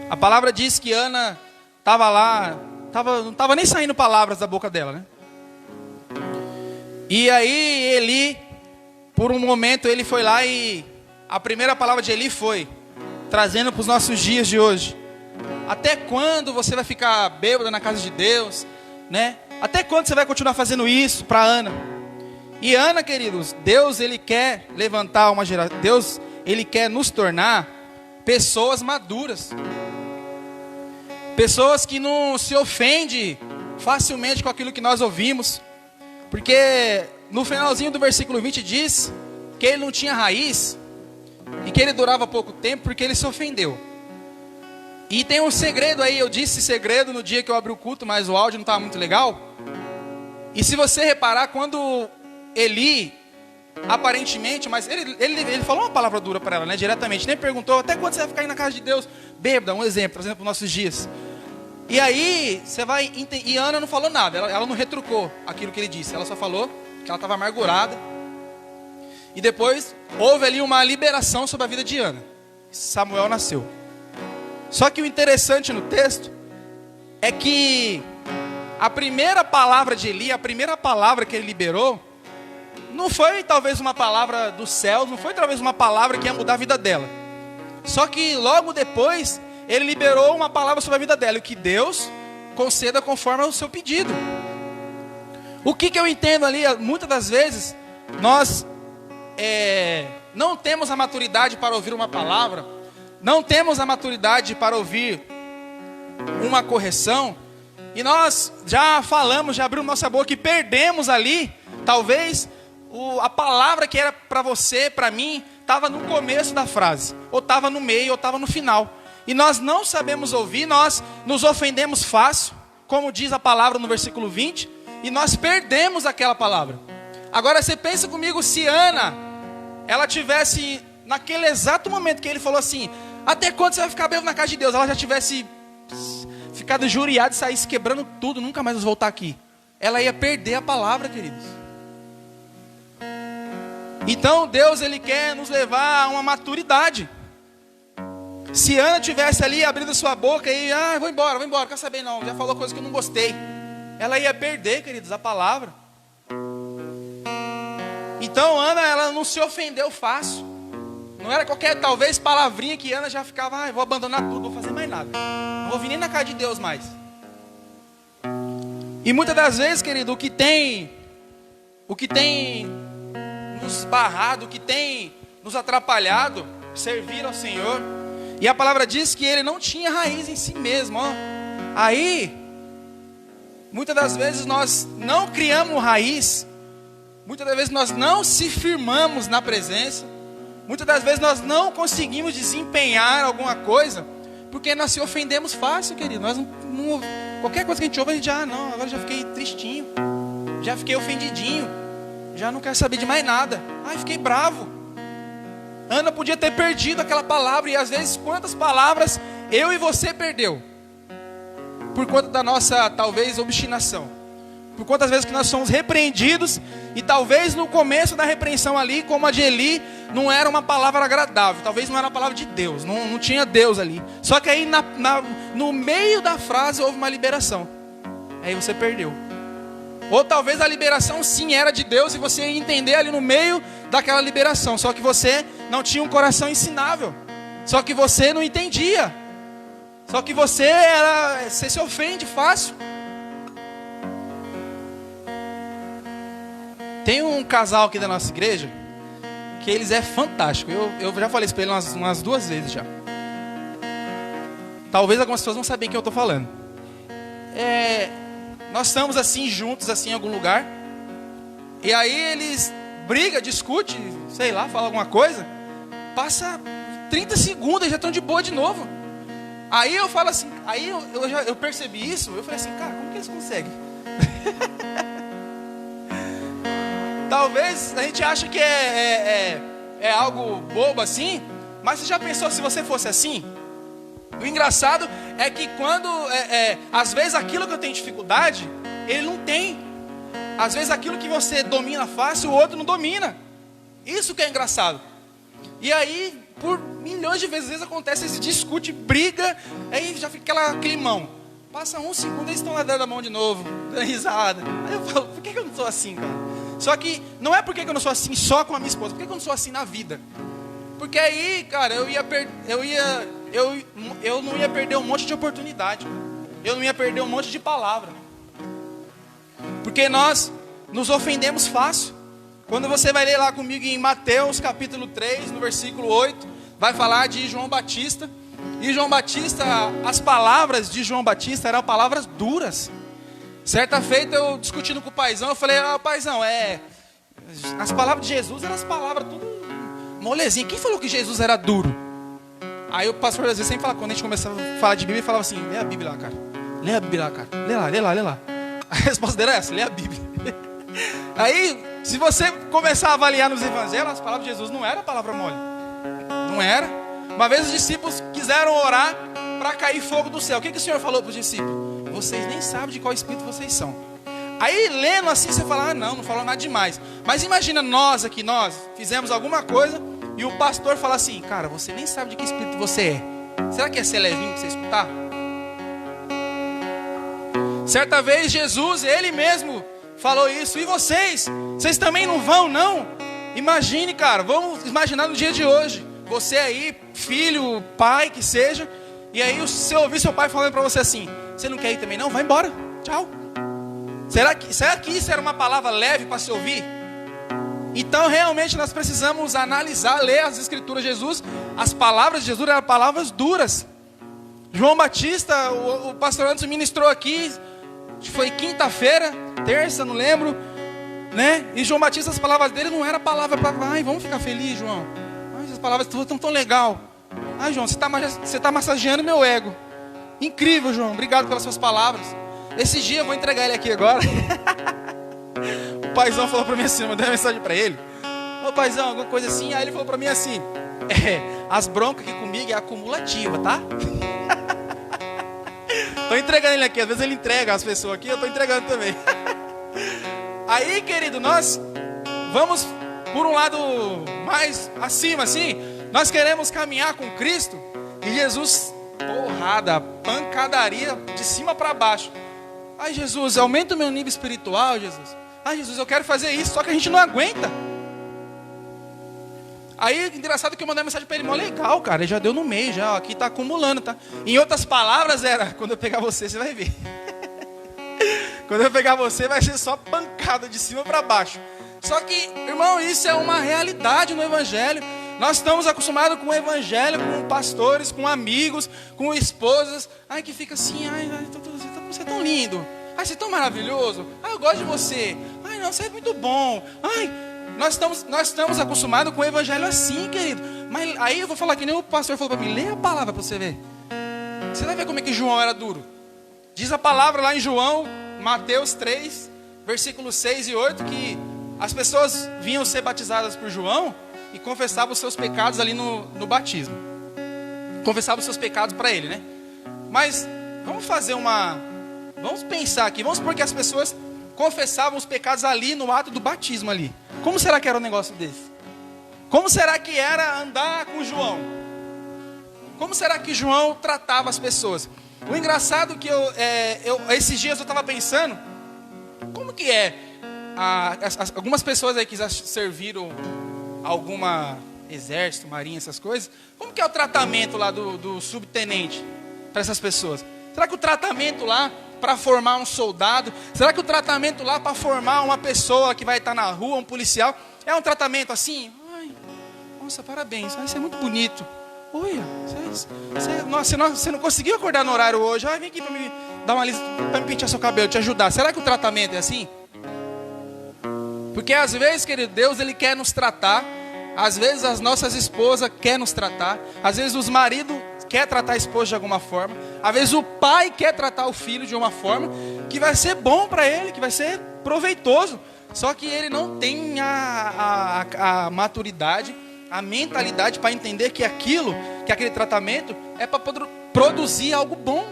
A palavra diz que Ana estava lá, não estava nem saindo palavras da boca dela, né? E aí Eli, por um momento, ele foi lá e a primeira palavra de Eli foi, trazendo para os nossos dias de hoje: até quando você vai ficar bêbado na casa de Deus, né? Até quando você vai continuar fazendo isso para Ana? E Ana, queridos, Deus, ele quer levantar uma geração, Deus, ele quer nos tornar pessoas maduras. Pessoas que não se ofendem facilmente com aquilo que nós ouvimos. Porque no finalzinho do versículo 20 diz que ele não tinha raiz e que ele durava pouco tempo porque ele se ofendeu. E tem um segredo aí, eu disse segredo no dia que eu abri o culto, mas o áudio não estava muito legal. E se você reparar, quando Eli, aparentemente, mas ele falou uma palavra dura para ela, né, diretamente, nem perguntou, até quando você vai ficar aí na casa de Deus? Bêbada, um exemplo, trazendo para os nossos dias. E aí, você vai, e Ana não falou nada, ela não retrucou aquilo que ele disse, ela só falou que ela estava amargurada. E depois, houve ali uma liberação sobre a vida de Ana. Samuel nasceu. Só que o interessante no texto é que a primeira palavra de Eli, a primeira palavra que ele liberou, não foi talvez uma palavra do céu, não foi talvez uma palavra que ia mudar a vida dela. Só que logo depois, ele liberou uma palavra sobre a vida dela, e que Deus conceda conforme ao seu pedido. O que eu entendo ali, muitas das vezes, nós não temos a maturidade para ouvir uma palavra, não temos a maturidade para ouvir uma correção, e nós já falamos, já abrimos nossa boca e perdemos ali, talvez, a palavra que era para você, para mim, estava no começo da frase, ou estava no meio, ou estava no final. E nós não sabemos ouvir, nós nos ofendemos fácil, como diz a palavra no versículo 20, e nós perdemos aquela palavra. Agora você pensa comigo, se Ana, ela tivesse, naquele exato momento que ele falou assim, até quando você vai ficar bêbado na casa de Deus, ela já tivesse ficado injuriada e saísse quebrando tudo, nunca mais voltar aqui, ela ia perder a palavra, queridos. Então Deus, ele quer nos levar a uma maturidade. Se Ana tivesse ali abrindo sua boca e vou embora, quer saber não, já falou coisa que eu não gostei, ela ia perder, queridos, a palavra. Então Ana, ela não se ofendeu fácil. Não era qualquer, talvez, palavrinha que Ana já ficava, vou abandonar tudo, não vou fazer mais nada, não vou vir nem na casa de Deus mais. E muitas das vezes, querido, o que tem nos barrado, o que tem nos atrapalhado servir ao Senhor. E a palavra diz que ele não tinha raiz em si mesmo, ó. Aí, muitas das vezes nós não criamos raiz, muitas das vezes nós não se firmamos na presença, muitas das vezes nós não conseguimos desempenhar alguma coisa, porque nós se ofendemos fácil, querido. Nós não qualquer coisa que a gente ouve, a gente agora já fiquei tristinho, já fiquei ofendidinho, já não quero saber de mais nada, fiquei bravo. Ana podia ter perdido aquela palavra, e às vezes quantas palavras eu e você perdeu, por conta da nossa, talvez, obstinação, por quantas vezes que nós somos repreendidos, e talvez no começo da repreensão ali, como a de Eli, não era uma palavra agradável, talvez não era uma palavra de Deus, não tinha Deus ali, só que aí no meio da frase houve uma liberação, aí você perdeu. Ou talvez a liberação sim era de Deus, e você ia entender ali no meio daquela liberação, só que você não tinha um coração ensinável, só que você não entendia, só que você se ofende fácil. Tem um casal aqui da nossa igreja que eles é fantástico. Eu já falei isso para eles umas 2 vezes já. Talvez algumas pessoas não sabem o que eu estou falando. Nós estamos assim juntos assim em algum lugar, e aí eles brigam, discutem, sei lá, falam alguma coisa, passa 30 segundos e já estão de boa de novo. Aí eu falo assim, aí eu percebi isso, eu falei assim, cara, como que eles conseguem? Talvez a gente acha que é algo bobo assim, mas você já pensou se você fosse assim? O engraçado é que quando, às vezes aquilo que eu tenho dificuldade, ele não tem. Às vezes aquilo que você domina fácil, o outro não domina. Isso que é engraçado. E aí, por milhões de vezes, às vezes acontece, eles discutem, briga, aí já fica aquela climão. Passa um segundo, eles estão lá dando a mão de novo, dando risada. Aí eu falo, por que eu não sou assim, cara? Só que não é porque eu não sou assim só com a minha esposa, por que eu não sou assim na vida? Porque aí, cara, eu não ia perder um monte de oportunidade, cara. Eu não ia perder um monte de palavra. Porque nós nos ofendemos fácil. Quando você vai ler lá comigo em Mateus capítulo 3, no versículo 8, vai falar de João Batista. E João Batista, as palavras de João Batista eram palavras duras. Certa feita eu discutindo com o paizão, eu falei, paizão, as palavras de Jesus eram as palavras tudo molezinha. Quem falou que Jesus era duro? Aí o pastor às vezes sempre fala, quando a gente começava a falar de Bíblia, ele falava assim, lê a Bíblia lá, cara. Lê a Bíblia lá, cara. Lê lá. A resposta dele é essa, lê a Bíblia. Aí, se você começar a avaliar nos evangelhos, as palavras de Jesus não era palavra mole. Não era. Uma vez os discípulos quiseram orar para cair fogo do céu. O que o Senhor falou para os discípulos? Vocês nem sabem de qual espírito vocês são. Aí, lendo assim, você fala, não falou nada demais. Mas imagina nós fizemos alguma coisa e o pastor fala assim, cara, você nem sabe de que espírito você é. Será que ia ser levinho para você escutar? Certa vez Jesus, ele mesmo falou isso. E vocês também não vão, não? Imagine, cara, vamos imaginar no dia de hoje. Você aí, filho, pai, que seja. E aí você ouvir seu pai falando para você assim, você não quer ir também não? Vai embora, tchau. Será que isso era uma palavra leve para se ouvir? Então realmente nós precisamos analisar, ler as escrituras de Jesus. As palavras de Jesus eram palavras duras. João Batista, o pastor Anderson ministrou aqui, foi quinta-feira, terça, não lembro, né? E João Batista, as palavras dele não era palavra para, vamos ficar feliz, João. As palavras estão tão legal. João, você está massageando meu ego. Incrível, João, obrigado pelas suas palavras. Esse dia eu vou entregar ele aqui agora. O paizão falou para mim assim, eu mandei uma mensagem para ele. Ô paizão, alguma coisa assim. Aí ele falou para mim assim, as broncas aqui comigo é acumulativa, tá? Tô entregando ele aqui, às vezes ele entrega as pessoas aqui, eu tô entregando também. Aí, querido, nós vamos por um lado mais acima, assim. Nós queremos caminhar com Cristo. E Jesus, porrada, pancadaria de cima para baixo. Ai, Jesus, aumenta o meu nível espiritual, Jesus. Ai, Jesus, eu quero fazer isso, só que a gente não aguenta. Aí, engraçado que eu mandei uma mensagem para ele, mó legal, cara, ele já deu no meio, já, ó, aqui tá acumulando, tá? Em outras palavras era, quando eu pegar você vai ver. Quando eu pegar você vai ser só pancada de cima para baixo. Só que, irmão, isso é uma realidade no Evangelho. Nós estamos acostumados com o Evangelho, com pastores, com amigos, com esposas. Ai, que fica assim, você é tão lindo. Ai, você é tão maravilhoso. Ai, eu gosto de você. Ai, não, você é muito bom. Ai, nós estamos acostumados com o Evangelho assim, querido. Mas aí eu vou falar que nem o pastor falou para mim, lê a palavra para você ver. Você vai ver como é que João era duro. Diz a palavra lá em João, Mateus 3, versículos 6 e 8, que as pessoas vinham ser batizadas por João e confessavam os seus pecados ali no batismo. Confessavam os seus pecados para ele, né? Mas vamos pensar aqui, vamos supor que as pessoas confessavam os pecados ali no ato do batismo ali. Como será que era um negócio desse? Como será que era andar com João? Como será que João tratava as pessoas? O engraçado que esses dias eu estava pensando, como que algumas pessoas aí que já serviram alguma exército, marinha, essas coisas, como que é o tratamento lá do subtenente para essas pessoas? Será que o tratamento lá para formar um soldado, será que o tratamento lá para formar uma pessoa que vai estar na rua, um policial, é um tratamento assim? Ai, nossa, parabéns, isso é muito bonito. Olha, você não conseguiu acordar no horário hoje, vem aqui para me dar uma lista, para me pentear seu cabelo, te ajudar. Será que o tratamento é assim? Porque às vezes, querido, Deus ele quer nos tratar, às vezes as nossas esposas querem nos tratar, às vezes os maridos querem tratar a esposa de alguma forma, às vezes o pai quer tratar o filho de uma forma que vai ser bom para ele, que vai ser proveitoso, só que ele não tem a maturidade, a mentalidade para entender que aquele tratamento é para produzir algo bom.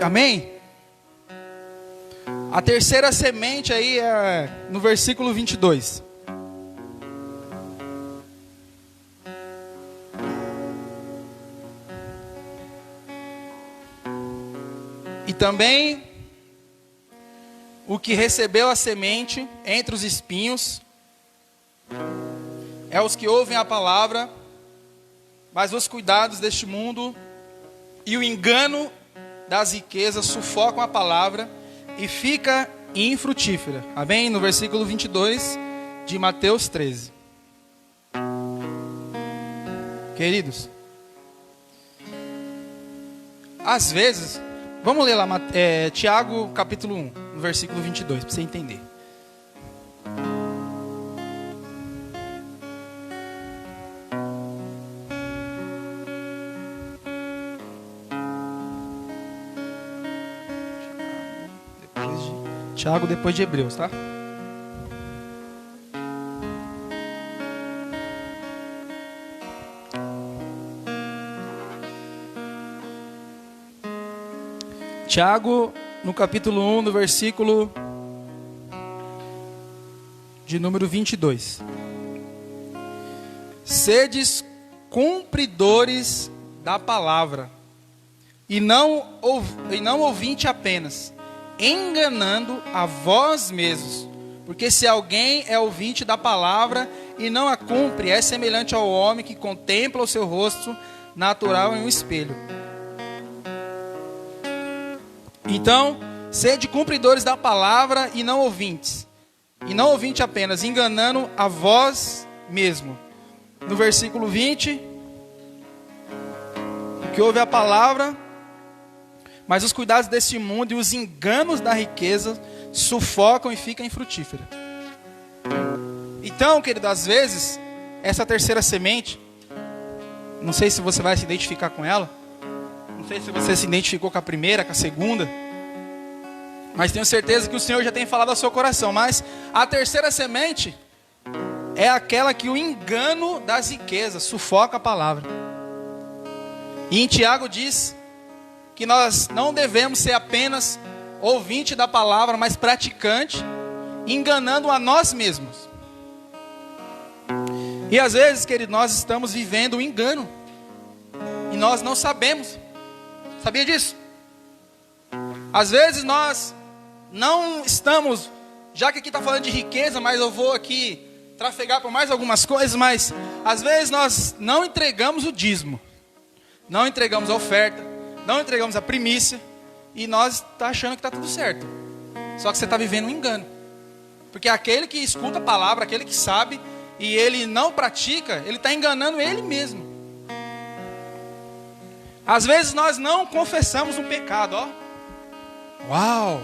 Amém? A terceira semente aí é no versículo 22. E também o que recebeu a semente entre os espinhos é os que ouvem a palavra, mas os cuidados deste mundo e o engano das riquezas sufocam a palavra e fica infrutífera. Amém? No versículo 22 de Mateus 13. Queridos, às vezes, vamos ler lá Tiago capítulo 1, no versículo 22, para você entender. Tiago depois de Hebreus, tá? Tiago, no capítulo 1, no versículo de número 22. Sedes cumpridores da palavra, e não ouvinte apenas, enganando a vós mesmos. Porque se alguém é ouvinte da palavra e não a cumpre, é semelhante ao homem que contempla o seu rosto natural em um espelho. Então, sede cumpridores da palavra e não ouvintes. E não ouvinte apenas, enganando a vós mesmo. No versículo 20, o que ouve a palavra, mas os cuidados deste mundo e os enganos da riqueza sufocam e ficam infrutíferos. Então, querido, às vezes, essa terceira semente, não sei se você vai se identificar com ela, não sei se você se identificou com a primeira, com a segunda, mas tenho certeza que o Senhor já tem falado ao seu coração. Mas a terceira semente é aquela que o engano das riquezas sufoca a palavra. E em Tiago diz que nós não devemos ser apenas ouvinte da palavra, mas praticante, enganando a nós mesmos. E às vezes, querido, nós estamos vivendo um engano e nós não sabemos. Sabia disso? Às vezes nós não estamos, já que aqui está falando de riqueza, mas eu vou aqui trafegar por mais algumas coisas, mas às vezes nós não entregamos o dízimo, não entregamos a oferta, não entregamos a primícia, e nós estamos achando que está tudo certo. Só que você está vivendo um engano. Porque aquele que escuta a palavra, aquele que sabe, e ele não pratica, ele está enganando ele mesmo. Às vezes nós não confessamos um pecado, ó. Uau!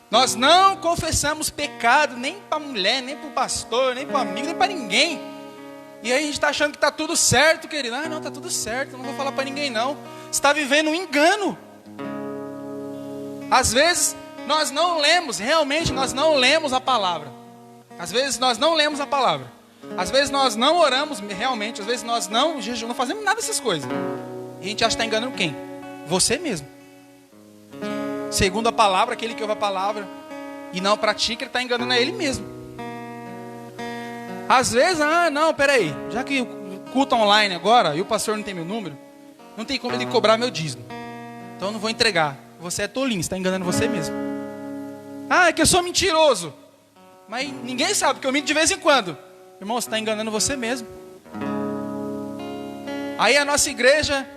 Nós não confessamos pecado, nem para a mulher, nem para o pastor, nem para o amigo, nem para ninguém. E aí a gente está achando que está tudo certo, querido. Ah, não, está tudo certo, não vou falar para ninguém não. Você está vivendo um engano. Às vezes nós não lemos, realmente nós não lemos a palavra. Às vezes nós não lemos a palavra. Às vezes nós não oramos realmente, às vezes nós não fazemos nada dessas coisas. E a gente acha que está enganando quem? Você mesmo. Segundo a palavra, aquele que ouve a palavra e não pratica, ele está enganando a ele mesmo. Às vezes, não, peraí, já que o culto online agora, e o pastor não tem meu número, não tem como ele cobrar meu dízimo. Então eu não vou entregar. Você é tolinho, você está enganando você mesmo. Ah, é que eu sou mentiroso. Mas ninguém sabe, porque eu minto de vez em quando. Irmão, você está enganando você mesmo. Aí a nossa igreja,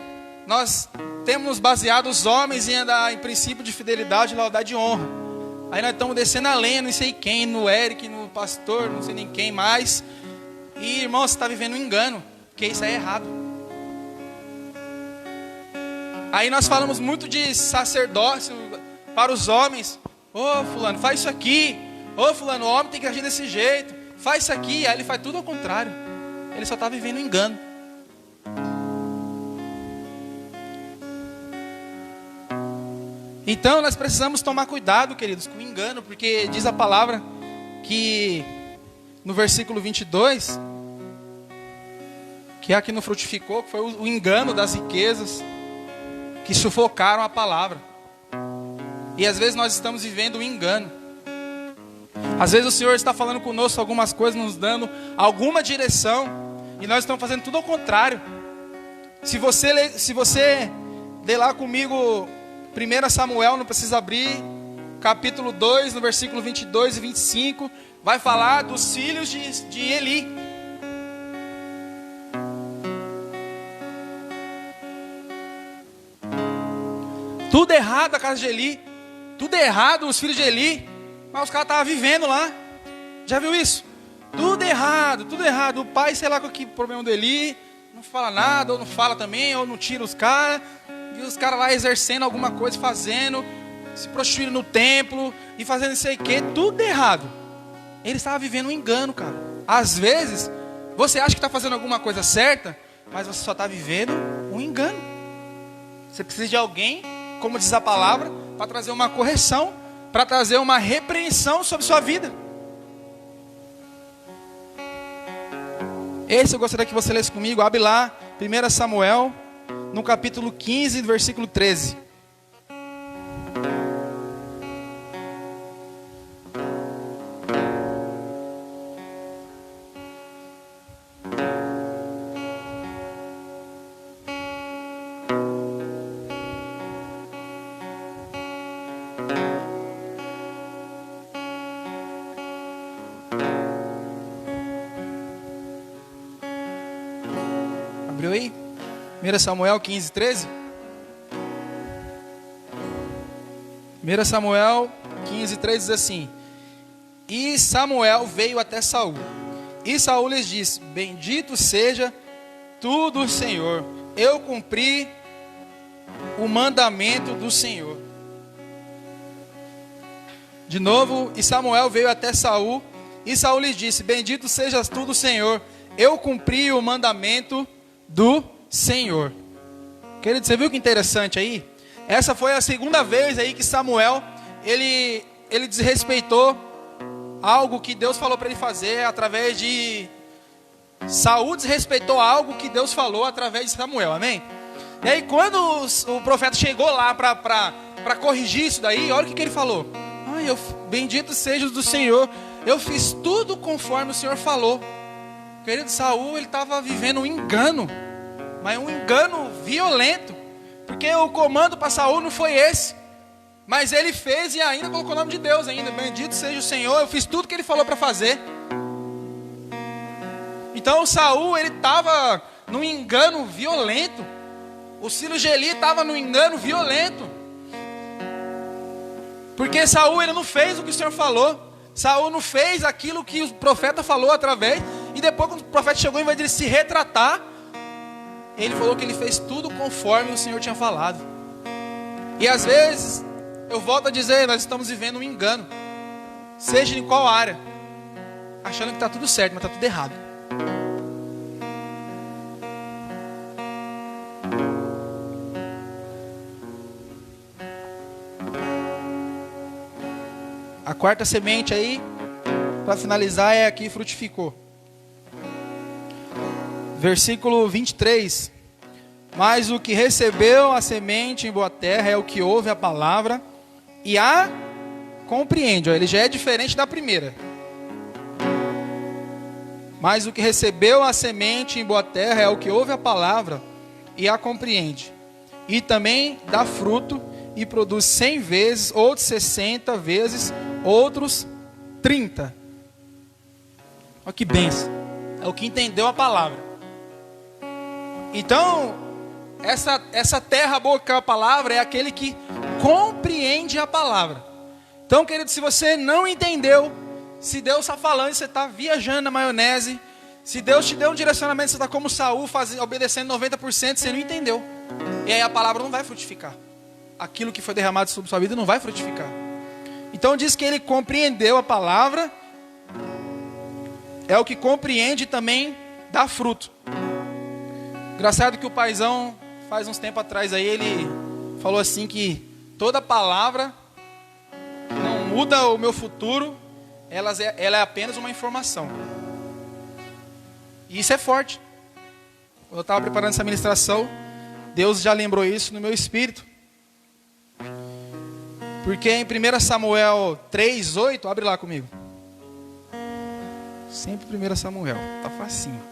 nós temos baseado os homens em andar em princípio de fidelidade, lealdade e honra. Aí nós estamos descendo a lenha, não sei quem, no Eric, no pastor, não sei nem quem mais. E irmão, você está vivendo um engano, porque isso aí é errado. Aí nós falamos muito de sacerdócio para os homens. Ô fulano, faz isso aqui. Ô fulano, o homem tem que agir desse jeito. Faz isso aqui. Aí ele faz tudo ao contrário. Ele só está vivendo um engano. Então nós precisamos tomar cuidado, queridos, com o engano. Porque diz a palavra que no versículo 22, que aqui não frutificou, que foi o engano das riquezas que sufocaram a palavra. E às vezes nós estamos vivendo um engano. Às vezes o Senhor está falando conosco algumas coisas, nos dando alguma direção, e nós estamos fazendo tudo ao contrário. Se você ler lá comigo 1 Samuel, não precisa abrir, capítulo 2, no versículo 22 e 25, vai falar dos filhos de Eli. Tudo errado a casa de Eli, tudo errado os filhos de Eli, mas os caras estavam vivendo lá. Já viu isso? Tudo errado, tudo errado. O pai, sei lá qual que é o problema do Eli, não fala nada, ou não fala também, ou não tira os caras. E os caras lá exercendo alguma coisa, fazendo, se prostituindo no templo, e fazendo isso aí que, tudo errado. Ele estava vivendo um engano, cara. Às vezes, você acha que está fazendo alguma coisa certa, mas você só está vivendo um engano. Você precisa de alguém, como diz a palavra, para trazer uma correção, para trazer uma repreensão sobre sua vida. Esse eu gostaria que você lesse comigo. Abre lá, 1 Samuel, no capítulo 15, versículo 13. Abriu aí? 1 Samuel 15, 13. 1 Samuel 15, 13 diz assim: E Samuel veio até Saul, e Saul lhes disse: Bendito seja tu do Senhor, eu cumpri o mandamento do Senhor. De novo, e Samuel veio até Saul, e Saul lhes disse: Bendito sejas tu do Senhor, eu cumpri o mandamento do Senhor. Querido, você viu que interessante aí? Essa foi a segunda vez aí que Samuel, ele desrespeitou algo que Deus falou para ele fazer através de... Saul desrespeitou algo que Deus falou através de Samuel, amém? E aí quando o profeta chegou lá para corrigir isso daí, olha o que ele falou: bendito seja do Senhor, eu fiz tudo conforme o Senhor falou. Querido, Saul, ele estava vivendo um engano, mas um engano violento, porque o comando para Saul não foi esse, mas ele fez e ainda colocou o nome de Deus ainda. Bendito seja o Senhor, eu fiz tudo que ele falou para fazer. Então Saul, ele estava num engano violento. O filho de Eli estava num engano violento, porque Saul, ele não fez o que o Senhor falou. Saul não fez aquilo que o profeta falou através. E depois, quando o profeta chegou, em vez de ele se retratar, ele falou que ele fez tudo conforme o Senhor tinha falado. E às vezes, eu volto a dizer, nós estamos vivendo um engano, seja em qual área, achando que está tudo certo, mas está tudo errado. A quarta semente aí, para finalizar, é aqui: frutificou. Versículo 23. Mas o que recebeu a semente em boa terra é o que ouve a palavra e a compreende. Ele já é diferente da primeira. Mas o que recebeu a semente em boa terra é o que ouve a palavra e a compreende. E também dá fruto e produz 100 vezes, outros 60 vezes, outros 30. Olha que bênção. É o que entendeu a palavra. Então, essa terra boa que é a palavra é aquele que compreende a palavra. Então, querido, se você não entendeu, se Deus está falando e você está viajando na maionese, se Deus te deu um direcionamento, você está como Saul, obedecendo 90%, você não entendeu. E aí a palavra não vai frutificar. Aquilo que foi derramado sobre sua vida não vai frutificar. Então diz que ele compreendeu a palavra, é o que compreende e também dá fruto. Engraçado que o paizão, faz uns tempos atrás aí, ele falou assim que toda palavra não muda o meu futuro, ela é apenas uma informação. E isso é forte. Eu estava preparando essa ministração, Deus já lembrou isso no meu espírito. Porque em 1 Samuel 3:8, abre lá comigo. Sempre 1 Samuel, tá facinho.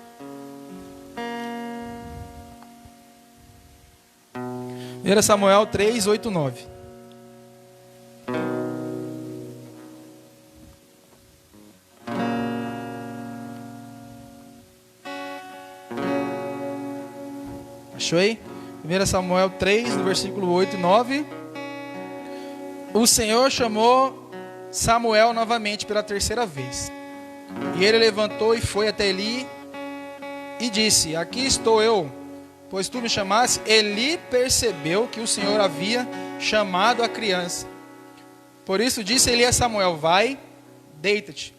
1 Samuel 3:8, 9. Achou aí? 1 Samuel 3, no versículo 8 e 9. O Senhor chamou Samuel novamente pela terceira vez. E ele levantou e foi até Eli e disse: aqui estou eu, pois tu me chamaste. Eli percebeu que o Senhor havia chamado a criança. Por isso disse Eli a Samuel: vai, deita-te.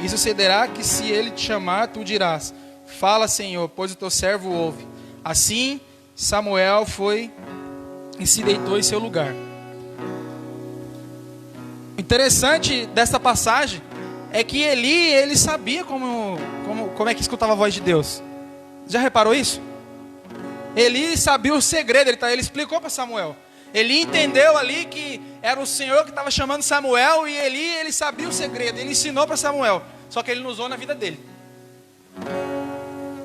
E sucederá que se ele te chamar, tu dirás: fala, Senhor, pois o teu servo ouve. Assim Samuel foi e se deitou em seu lugar. O interessante dessa passagem é que Eli, ele sabia como é que escutava a voz de Deus. Já reparou isso? Eli sabia o segredo, ele explicou para Samuel. Eli entendeu ali que era o Senhor que estava chamando Samuel, e Eli, ele sabia o segredo, ele ensinou para Samuel, só que ele não usou na vida dele.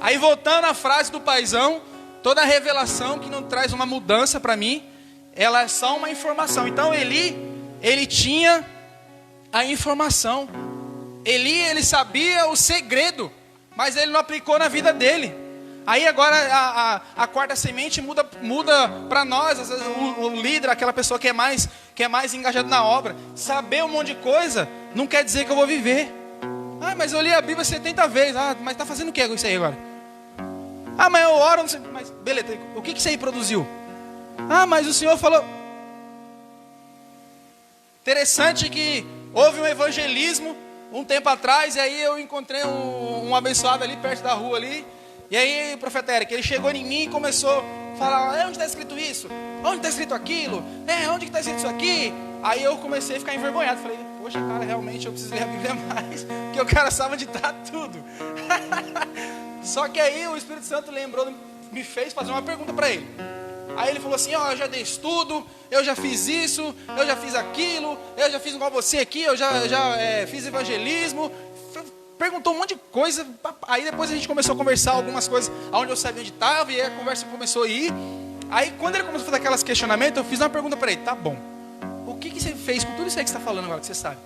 Aí voltando à frase do paizão, toda revelação que não traz uma mudança para mim, ela é só uma informação. Então Eli, ele tinha a informação. Eli, ele sabia o segredo, mas ele não aplicou na vida dele. Aí agora a quarta semente muda para nós, às vezes, o líder, aquela pessoa que é mais engajado na obra. Saber um monte de coisa não quer dizer que eu vou viver. Ah, mas eu li a Bíblia 70 vezes. Ah, mas está fazendo o que com isso aí agora? Ah, mas eu oro, não sei, mas beleza, o que isso aí produziu? Ah, mas o Senhor falou. Interessante que houve um evangelismo um tempo atrás, e aí eu encontrei um abençoado ali perto da rua ali. E aí o profeta Eric, ele chegou em mim e começou a falar: onde está escrito isso? Onde está escrito aquilo? Onde está escrito isso aqui? Aí eu comecei a ficar envergonhado. Falei: poxa, cara, realmente eu preciso ler a Bíblia mais, porque o cara sabe onde está tudo. Só que aí o Espírito Santo lembrou, me fez fazer uma pergunta para ele. Aí ele falou assim: eu já dei estudo, eu já fiz isso, eu já fiz aquilo, eu já fiz igual você aqui, eu já fiz evangelismo. Perguntou um monte de coisa. Aí depois a gente começou a conversar algumas coisas, onde eu sabia onde estava, e aí a conversa começou a ir. Aí quando ele começou a fazer aqueles questionamentos, eu fiz uma pergunta para ele: tá bom, o que você fez com tudo isso aí que você está falando agora, que você sabe?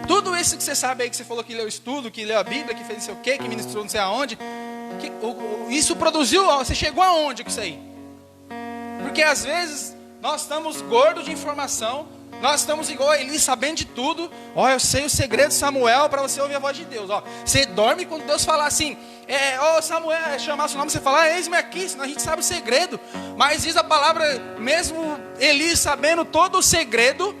Tudo isso que você sabe aí, que você falou que leu estudo, que leu a Bíblia, que fez não sei o quê, que ministrou não sei aonde, isso produziu, você chegou aonde com isso aí? Porque às vezes nós estamos gordos de informação, nós estamos igual a Eli, sabendo de tudo. Ó, eu sei o segredo de Samuel para você ouvir a voz de Deus. Ó, você dorme quando Deus falar assim: Samuel, chamar seu nome, você falar: eis-me aqui, senão a gente sabe o segredo. Mas diz a palavra, mesmo Eli sabendo todo o segredo,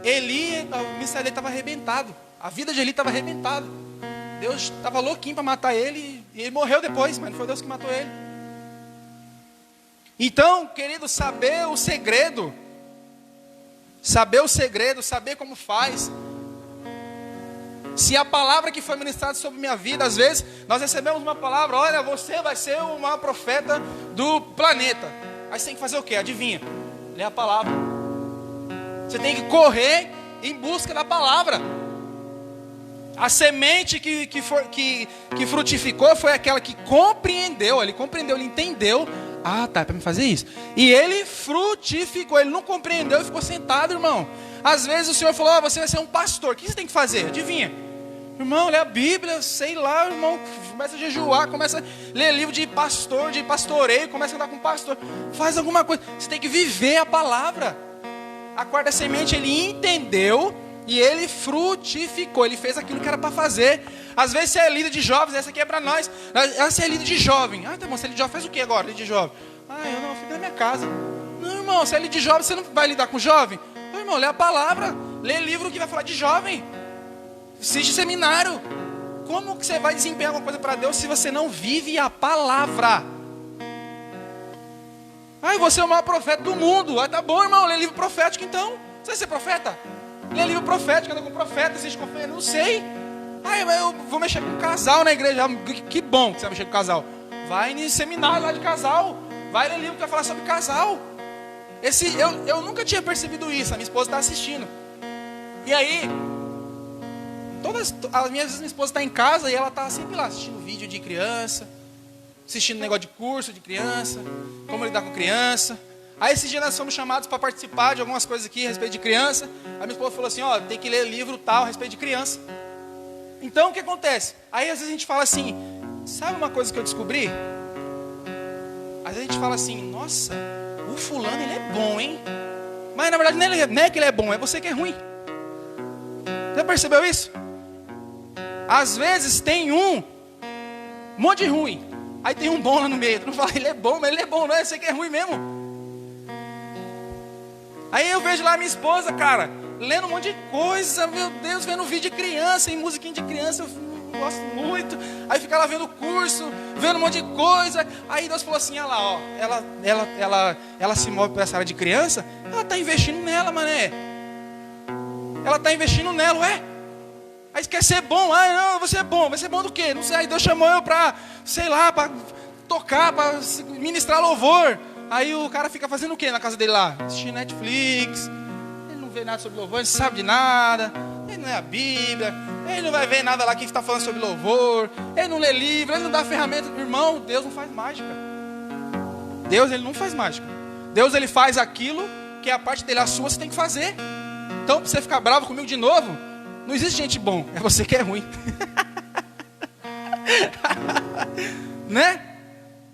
Eli, o ministério dele estava arrebentado. A vida de Eli estava arrebentada. Deus estava louquinho para matar ele, e ele morreu depois, mas não foi Deus que matou ele. Então, querido, saber o segredo, saber como faz. Se a palavra que foi ministrada sobre minha vida, às vezes nós recebemos uma palavra: olha, você vai ser o maior profeta do planeta. Aí você tem que fazer o quê? Adivinha? Ler a palavra. Você tem que correr em busca da palavra. A semente que frutificou foi aquela que compreendeu. Ele compreendeu, ele entendeu. Ah, tá, é para me fazer isso. E ele frutificou. Ele não compreendeu e ficou sentado, irmão. Às vezes o Senhor falou: você vai ser um pastor. O que você tem que fazer? Adivinha? Irmão, lê a Bíblia, sei lá, irmão. Começa a jejuar, começa a ler livro de pastor, de pastoreio, começa a andar com pastor. Faz alguma coisa. Você tem que viver a palavra. A quarta semente, ele entendeu e ele frutificou. Ele fez aquilo que era para fazer. Às vezes você é líder de jovens, essa aqui é para nós. Você é líder de jovem. Ah, tá bom, você é líder de jovem, faz o que agora, líder de jovem? Ah, eu não, fico na minha casa. Não, irmão, você é líder de jovem, você não vai lidar com jovem? Não, irmão, lê a palavra, lê livro que vai falar de jovem. Assiste seminário. Como que você vai desempenhar alguma coisa para Deus se você não vive a palavra? Ah, você é o maior profeta do mundo. Ah, tá bom, irmão, lê livro profético então. Você vai ser profeta? Lê livro profético, anda com profeta, assiste conferência, não sei. Ah, eu vou mexer com casal na igreja. Que bom que você vai mexer com casal. Vai em seminário lá de casal. Vai ler livro que vai falar sobre casal. Eu nunca tinha percebido isso. A minha esposa está assistindo. E aí, às vezes minha esposa está em casa e ela está sempre lá assistindo vídeo de criança, assistindo negócio de curso de criança, como lidar com criança. Aí esses dias nós fomos chamados para participar de algumas coisas aqui a respeito de criança. A minha esposa falou assim, ó, tem que ler livro tal a respeito de criança. Então o que acontece? Aí às vezes a gente fala assim, sabe uma coisa que eu descobri? Às vezes a gente fala assim, nossa, o fulano ele é bom, hein? Mas na verdade não é que ele é bom, é você que é ruim. Já percebeu isso? Às vezes tem um monte de ruim, aí tem um bom lá no meio. Tu não fala, ele é bom, mas ele é bom, não é? Você que é ruim mesmo. Aí eu vejo lá a minha esposa, cara, lendo um monte de coisa, meu Deus, vendo vídeo de criança, e musiquinha de criança, eu gosto muito. Aí fica lá vendo curso, vendo um monte de coisa. Aí Deus falou assim, olha lá, ó, ela se move para essa área de criança, ela está investindo nela, mané. Ela está investindo nela, ué. Aí quer ser bom, não, você é bom, vai ser bom do quê? Não sei, aí Deus chamou eu para, sei lá, para tocar, para ministrar louvor. Aí o cara fica fazendo o quê na casa dele lá? Assistindo Netflix. Ele não vê nada sobre louvor, ele não sabe de nada. Ele não é a Bíblia. Ele não vai ver nada lá que está falando sobre louvor. Ele não lê livro, ele não dá ferramenta. Irmão, Deus não faz mágica. Deus, ele não faz mágica. Deus, ele faz aquilo que é a parte dele, a sua você tem que fazer. Então, para você ficar bravo comigo de novo, não existe gente bom, é você que é ruim. Né?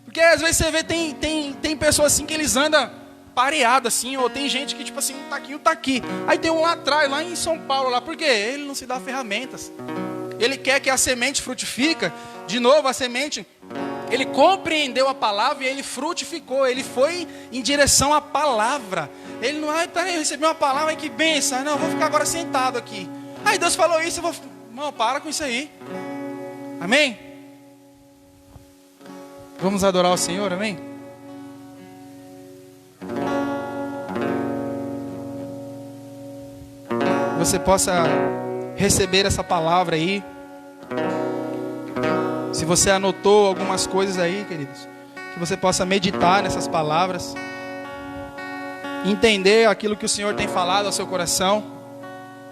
Porque às vezes você vê, tem pessoas assim que eles andam pareado assim, ou tem gente que tipo assim, um tá aqui. Aí tem um lá atrás, lá em São Paulo, lá, por quê? Ele não se dá ferramentas. Ele quer que a semente frutifica. De novo, a semente, ele compreendeu a palavra e ele frutificou. Ele foi em direção à palavra. Ele não, eu recebi uma palavra, que benção. Não, eu vou ficar agora sentado aqui. Aí Deus falou isso, eu vou... Não, para com isso aí. Amém? Vamos adorar o Senhor, amém? Você possa receber essa palavra aí. Se você anotou algumas coisas aí, queridos, que você possa meditar nessas palavras, entender aquilo que o Senhor tem falado ao seu coração,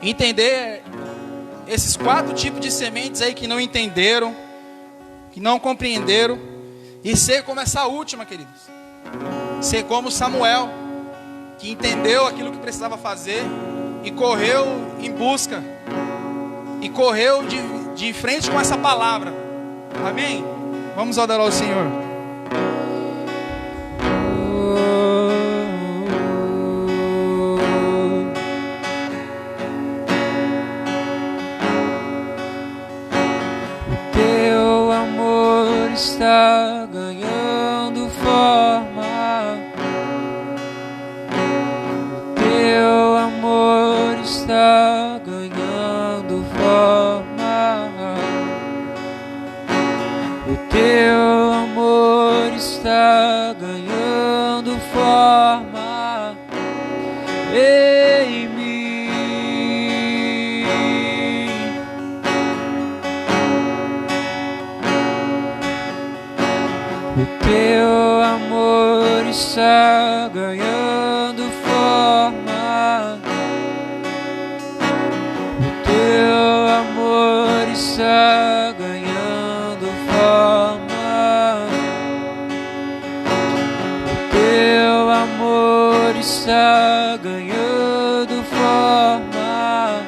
entender esses 4 tipos de sementes aí que não entenderam, que não compreenderam, e ser como essa última, queridos, ser como Samuel, que entendeu aquilo que precisava fazer e correu em busca, e correu de frente com essa palavra. Amém? Vamos adorar o Senhor. O teu amor está ganhando forma. O teu amor está ganhando forma. O teu amor está ganhando forma em mim. O teu amor está ganhando forma. O teu amor está ganhando forma. O teu amor está ganhando forma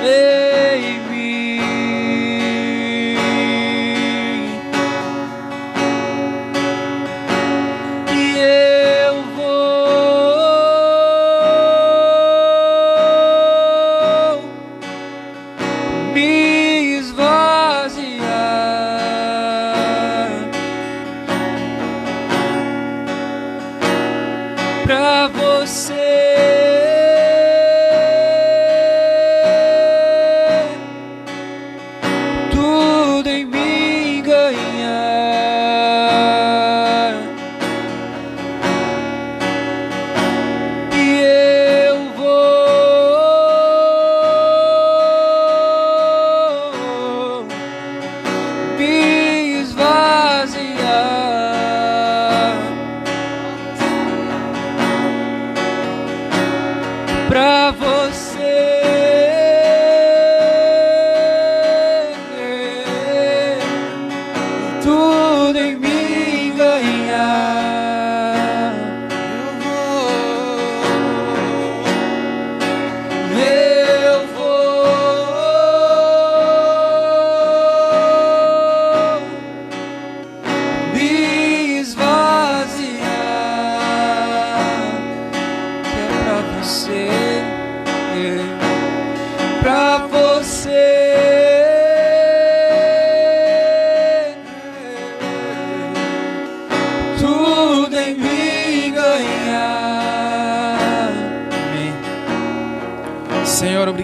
em mim. E eu vou me esvaziar.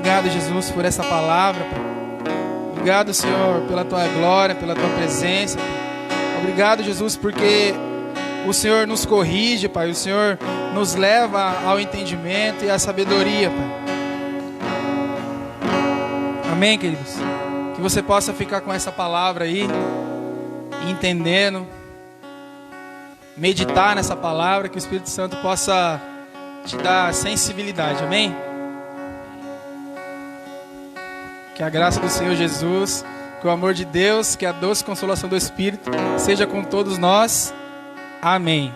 Obrigado, Jesus, por essa palavra, Pai. Obrigado, Senhor, pela Tua glória, pela Tua presença, Pai. Obrigado, Jesus, porque o Senhor nos corrige, Pai. O Senhor nos leva ao entendimento e à sabedoria, Pai. Amém, queridos? Que você possa ficar com essa palavra aí, entendendo, meditar nessa palavra, que o Espírito Santo possa te dar sensibilidade, amém? Que a graça do Senhor Jesus, que o amor de Deus, que a doce consolação do Espírito seja com todos nós, amém.